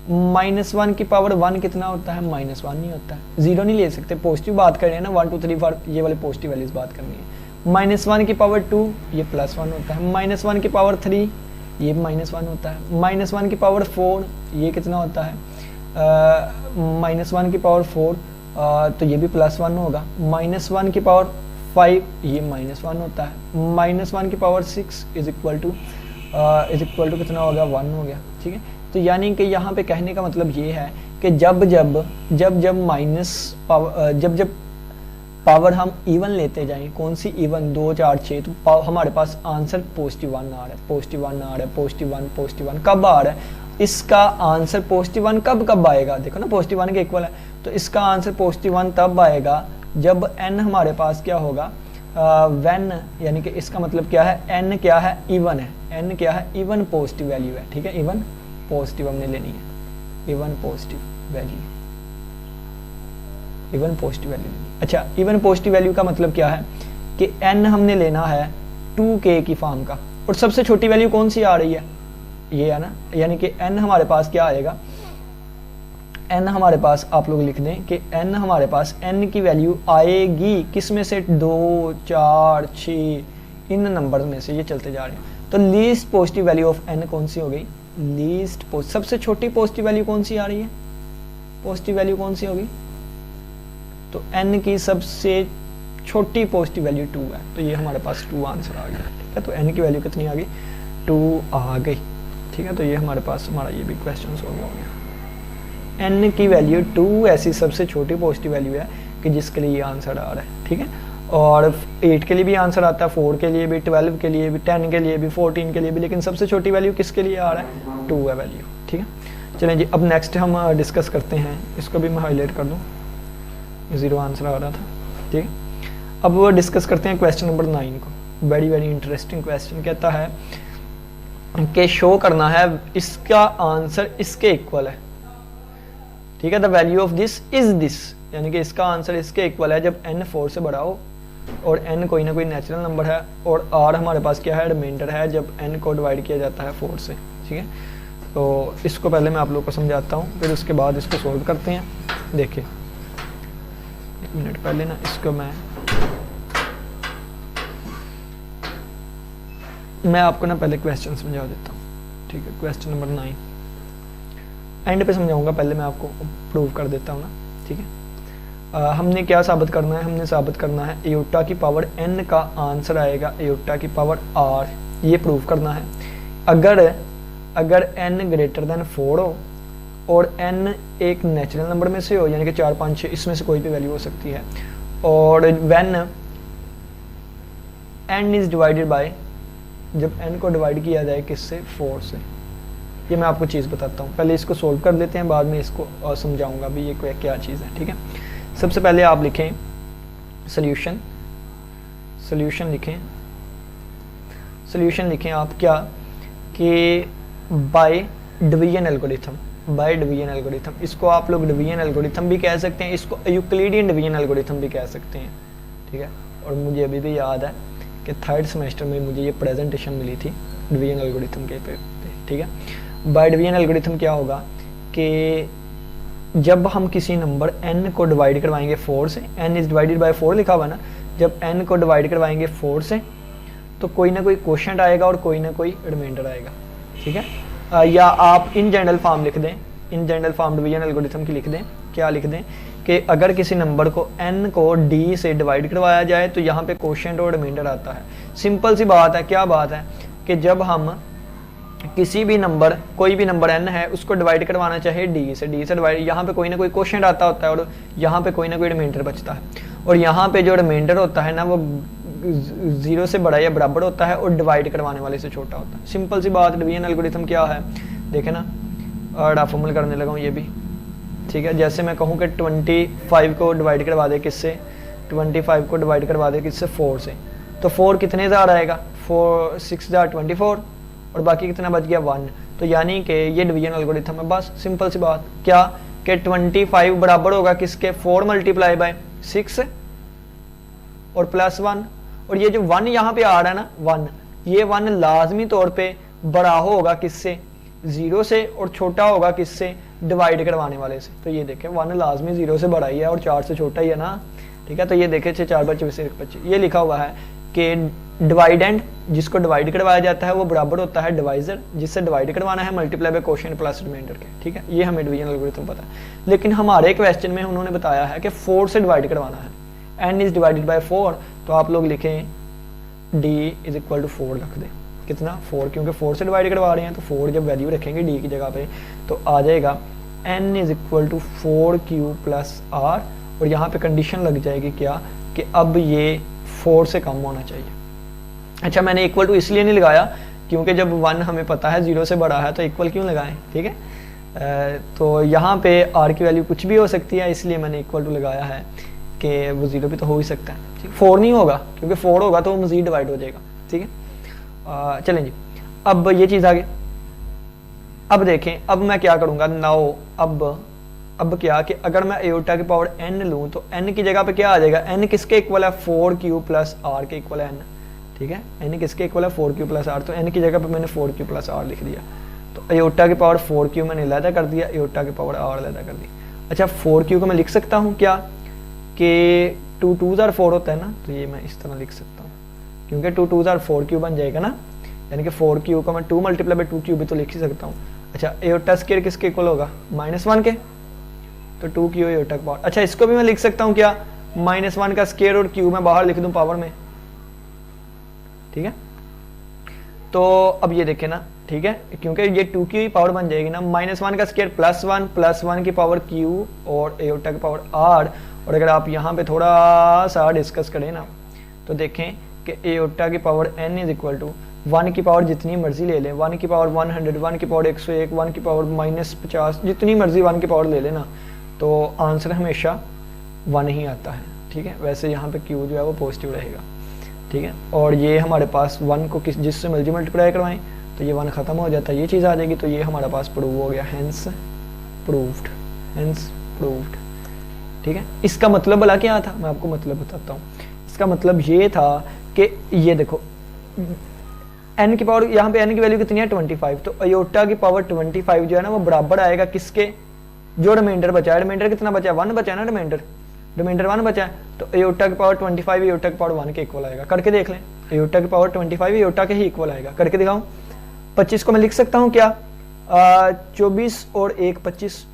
-1 की पावर 1 कितना होता है -1 नहीं होता है, 0 नहीं ले सकते, पॉजिटिव बात कर रहे हैं ना, 1 2 3 4 ये वाले पॉजिटिव वैल्यूज बात करनी है। -1 की पावर 2 ये +1 होता है, -1 की पावर 3 ये -1 होता है, -1 की पावर 4 ये कितना होता है -1 की पावर 4 तो ये भी +1 होगा, -1 की पावर 5 ये -1 होता है, -1 की पावर 6 इज इक्वल टू कितना हो गया 1 हो गया। ठीक है, तो यानी कि यहाँ पे कहने का मतलब ये है कि जब माइनस पावर जब पावर हम इवन लेते जाएं, कौन सी इवन 2 4 6 तो हमारे पास आंसर +1 आ रहा है, +1 आ रहा है, +1 कब आ रहा है, इसका आंसर +1 कब आएगा, देखो ना +1 के इक्वल है, तो इसका आंसर +1 तब आएगा जब n हमारे पास क्या होगा व्हेन, यानी कि इसका मतलब क्या है n क्या है इवन है, n क्या है इवन पॉजिटिव वैल्यू है। ठीक है, इवन पॉजिटिव हमने लेनी है, इवन पॉजिटिव वैल्यू अच्छा, इवन पॉजिटिव वैल्यू का मतलब क्या है कि n हमने लेना है 2k की फॉर्म का, और सबसे छोटी वैल्यू कौन सी आ रही है ये है ना, यानी कि n हमारे पास क्या आएगा, n हमारे पास आप लोग लिख दें कि n हमारे पास n की वैल्यू आएगी किस में से 2 4 6 इन नंबर में से, ये चलते जा रहे हैं। तो least positive value of n कौन सी हो गई, लीस्ट सबसे छोटी पॉजिटिव वैल्यू कौन सी आ रही है, पॉजिटिव वैल्यू कौन सी होगी, तो n की सबसे छोटी पॉजिटिव वैल्यू 2 है, तो ये हमारे पास 2 आंसर आ गया। ठीक है, तो n की वैल्यू कितनी आ गई 2 आ गई। ठीक है, तो ये हमारे पास हमारा ये भी क्वेश्चन हो गया। n की वैल्यू 2 ऐसी सबसे छोटी पॉजिटिव वैल्यू है कि जिसके लिए ये आंसर आ रहा है। ठीक है, और 8 के लिए भी आंसर आता है, 4 के लिए भी, 12 के लिए भी, 10 के लिए भी, 14 के लिए भी, लेकिन सबसे छोटी वैल्यू किसके लिए आ रहा है, 2 है वैल्यू। ठीक है, चलें जी अब नेक्स्ट हम डिस्कस करते हैं, इसको भी मैं हाईलाइट कर दूँ, 0 आंसर आ रहा था। ठीक है, अब वो डिस्कस करते हैं क्वेश्चन नंबर 9 को। वेरी वेरी इंटरेस्टिंग क्वेश्चन, कहता है कि शो करना है इसका आंसर इसके इक्वल है। ठीक है, the value of this is this, यानी कि इसका आंसर इसके इक्वल है जब n 4 से बड़ा हो और n कोई ना कोई नेचुरल नंबर है और r हमारे पास क्या है, रिमाइंडर है जब n को डिवाइड किया जाता है 4 से। ठीक है, तो इसको पहले मैं आप लोग को समझाता हूँ, फिर उसके बाद इसको सॉल्व करते हैं। देखिए 1 मिनट पहले ना इसको मैं आपको ना पहले क्वेश्चन समझा देता हूँ। ठीक है, क्वेश्चन नंबर 9 एंड पे समझाऊंगा, पहले मैं आपको प्रूव कर देता हूँ ना। ठीक है, हमने क्या साबित करना है, हमने साबित करना है एयोटा की पावर n का आंसर आएगा एयोटा की पावर r, ये प्रूव करना है। अगर n ग्रेटर देन 4 हो और n एक नेचुरल नंबर में से हो, यानी कि 4 5 6 इसमें से कोई भी वैल्यू हो सकती है, और when n is divided by, जब n को डिवाइड किया जाए किससे, 4 से। ये मैं आपको चीज़ बताता हूँ, पहले इसको सोल्व कर लेते हैं, बाद में इसको समझाऊंगा भी ये क्या चीज़ है। ठीक है, सबसे पहले आप लिखें सॉल्यूशन लिखें आप क्या, कि बाय डिवीजन एल्गोरिथम, इसको आप लोग डिवीजन एल्गोरिथम भी कह सकते हैं, इसको यूक्लिडियन डिवीजन एल्गोरिथम भी कह सकते हैं। ठीक है, और मुझे अभी भी याद है कि 3rd सेमेस्टर में मुझे ये प्रेजेंटेशन मिली थी डिवीजन एल्गोरिथम के पे। ठीक है, बाय डिवीजन एल्गोरिथम क्या होगा कि जब हम किसी नंबर n को डिवाइड करवाएंगे 4 से, n इज डिवाइडेड बाय 4 लिखा हुआ ना, जब n को डिवाइड करवाएंगे 4 से तो कोई ना कोई क्वोशंट आएगा और कोई ना कोई रिमाइंडर आएगा। ठीक है, या आप इन जनरल फॉर्म लिख दें, in general form division algorithm की लिख दें, क्या लिख दें कि अगर किसी नंबर को n को d से डिवाइड करवाया जाए तो यहाँ पे क्वोशंट और रिमाइंडर आता है। सिंपल सी बात है, क्या बात है कि जब हम किसी भी नंबर, कोई भी नंबर n है उसको डिवाइड करवाना चाहे d से डिवाइड, यहाँ पे कोई ना कोई क्वोशंट आता होता है और यहाँ पे कोई ना कोई रिमाइंडर बचता है, और यहाँ पे जो रिमाइंडर होता है ना वो 0 से बड़ा या बराबर होता है और डिवाइड करवाने वाले से छोटा होता है। सिंपल सी बात, डिवीजन एल्गोरिथम क्या है, देखे ना, डाफॉर्मल करने लगा हूँ ये भी। ठीक है, जैसे मैं कहूँ कि 25 को डिवाइड करवा दे किससे, 25 को डिवाइड करवा दे किससे, 4 से, तो 4 कितने ज़्यादा आएगा, 4 6 ज़ार 24 और बाकी कितना बच गया 1। तो यानी कि ये डिवीजन एल्गोरिथम है, बस सिंपल सी बात, क्या कि 25 बराबर होगा किसके, 4 मल्टीप्लाई बाय 6 और प्लस 1, और ये जो 1 यहाँ पे आ रहा है ना 1, ये 1 लाजमी तौर पे बड़ा होगा किससे, 0 से, और छोटा होगा किससे, डिवाइड करवाने वाले से। तो ये देखें 1 लाजमी 0 से बड़ा ही है और 4 से छोटा ही है ना। ठीक है, तो ये देखें 6 4 25 25, ये लिखा हुआ है कि डिवाइडेंड, जिसको डिवाइड करवाया जाता है वो बराबर होता है डिवाइजर, जिससे डिवाइड करवाना है, multiply by quotient plus remainder के। ठीक है, ये हमें डिवीजन एल्गोरिथम पता है, लेकिन हमारे क्वेश्चन में उन्होंने बताया है कि 4 से डिवाइड करवाना है, n इज डिवाइडेड बाय 4, तो आप लोग लिखें d इज इक्वल टू 4 रख दें, कितना 4, क्योंकि 4 से डिवाइड करवा रहे हैं, तो 4 जब वैल्यू रखेंगे d की जगह पे तो आ जाएगा n is equal to 4q plus r, और यहाँ पे कंडीशन लग जाएगी क्या, कि अब ये 4 से कम होना चाहिए। अच्छा, मैंने इक्वल टू इसलिए नहीं लगाया क्योंकि जब 1 हमें पता है 0 से बड़ा है तो इक्वल क्यों लगाएं। ठीक है, तो यहाँ पे r की वैल्यू कुछ भी हो सकती है, इसलिए मैंने इक्वल टू लगाया है कि वो 0 भी तो हो ही सकता है। ठीक, 4 नहीं होगा, क्योंकि 4 होगा तो वो मजीद डिवाइड हो जाएगा। ठीक है, चलें जी, अब ये चीज़ आगे, अब देखें, अब मैं क्या करूँगा नाउ, अब क्या कि अगर मैं एयोटा की पावर n लूँ तो n की जगह पे क्या आ जाएगा, n किसके इक्वल है, 4q प्लस r के इक्वल है n। ठीक है, n किसके इक्वल है, 4q प्लस r, तो n की जगह पे मैंने 4q प्लस r लिख दिया, तो एयोटा की पावर 4q मैंने अलहदा कर दिया, एयोटा की पावर r अलहदा कर दी। अच्छा, 4q को मैं लिख सकता हूँ क्या, कि 2 2 ज़ार 4 होता है ना, तो ये मैं इस तरह लिख सकता हूँ, क्योंकि 2 2 ज़ार 4q बन जाएगा ना, यानी कि 4q को मैं 2 मल्टीप्लाई बाय 2q भी तो लिख ही सकता हूँ। अच्छा, एयोटा स्क्वायर किसके इक्वल होगा, -1 के, तो 2q एयोटा की पावर। अच्छा, इसको भी मैं लिख सकता हूँ क्या, -1 का स्क्वायर और q मैं बाहर लिख दूँ पावर में। ठीक है, तो अब ये देखें ना, ठीक है, क्योंकि ये 2 की पावर बन जाएगी ना, -1 का स्क्वायर प्लस 1 की पावर q और एयोटा की पावर r। और अगर आप यहाँ पे थोड़ा सा डिस्कस करें ना, तो देखें कि एओटा की power n is equal to 1 की पावर जितनी मर्जी ले लें, 1 की पावर 100, 1 की पावर 101, 1 की पावर -50, जितनी मर्जी 1 की पावर ले लेना, तो आंसर हमेशा 1 ही आता है। ठीक है, वैसे यहाँ पे q जो है वो पॉजिटिव रहेगा। ठीक है, और ये हमारे पास 1 को जिससे मर्जी मल्टीप्लाई करवाएं तो ये 1 ख़त्म हो जाता है, ये चीज़ आ जाएगी। तो ये हमारे पास प्रूव हो गया, हैंस प्रूव्ड, हैंस प्रूव्ड। ठीक है, इसका मतलब भला क्या था, मैं आपको मतलब बताता हूँ। इसका मतलब ये था कि ये देखो n की पावर, यहाँ पे n की वैल्यू कितनी है 25, तो अयोटा की पावर 25 जो है ना वो बराबर आएगा किसके, जो रिमाइंडर बचा है। रिमाइंडर कितना बचा है, 1 बचा है ना, रिमाइंडर 1 बचा है, तो अयोटा की पावर 25 अयोटा की पावर 1 के इक्वल आएगा। करके देख लें, अयोटा की पावर 25 अयोटा के ही इक्वल आएगा। करके दिखाऊं, 25 को मैं लिख सकता हूँ क्या, 24 और 1 25।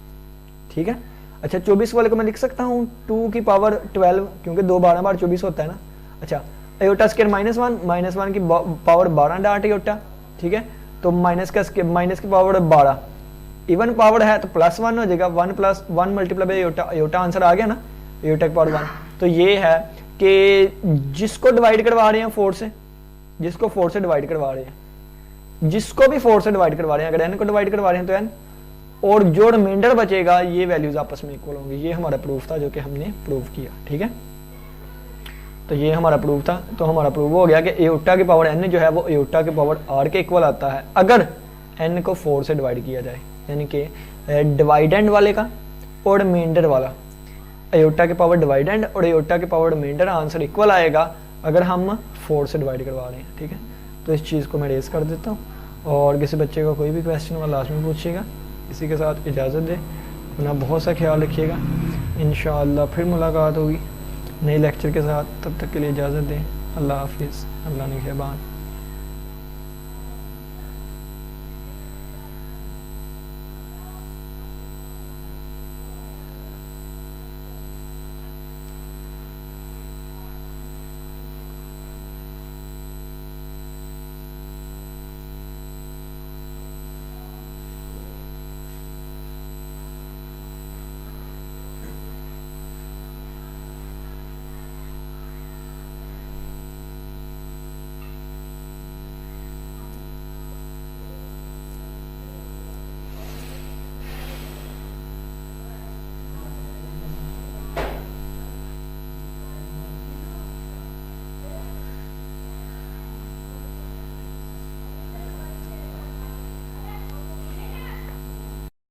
ठीक है, अच्छा 24 वाले को मैं लिख सकता हूँ 2 की पावर 12, क्योंकि 2 12 बार 24 होता है ना। अच्छा, अयोटा स्क्वायर -1 की पावर 12 डाट अयोटा। ठीक है, तो माइनस की पावर 12, इवन पावर है तो +1 हो जाएगा, 1 + 1 multiply by iota, iota answer आ गया ना, अयोटा की पावर 1। तो ये है कि जिसको डिवाइड करवा रहे हैं 4 से, जिसको 4 से डिवाइड करवा रहे हैं, जिसको भी 4 से डिवाइड करवा रहे हैं, अगर n को डिवाइड करवा रहे हैं तो n, और जो रिमाइंडर बचेगा ये वैल्यूज आपस में इक्वल होंगी। ये हमारा प्रूफ था जो कि हमने प्रूव किया। ठीक है, तो ये हमारा प्रूफ था। तो हमारा प्रूव हो गया कि एओटा की पावर n जो है वो एओटा की पावर r के इक्वल आता है अगर n को 4 से डिवाइड किया जाए, यानी कि डिवाइडेंड वाले का और रिमाइंडर वाला, एओटा की पावर डिवाइडेंड और एओटा की पावर रिमाइंडर, आंसर इक्वल आएगा अगर हम 4 से डिवाइड करवा रहे हैं। ठीक है, तो इस चीज़ को मैं रेस कर देता हूँ, और किसी बच्चे का कोई भी क्वेश्चन हो लास्ट में पूछिएगा। इसी के साथ इजाज़त दें, अपना बहुत सा ख्याल रखिएगा। इंशाअल्लाह फिर मुलाकात होगी नए लेक्चर के साथ, तब तक के लिए इजाज़त दें। अल्लाह हाफिज़, अल्लाह निगहबान।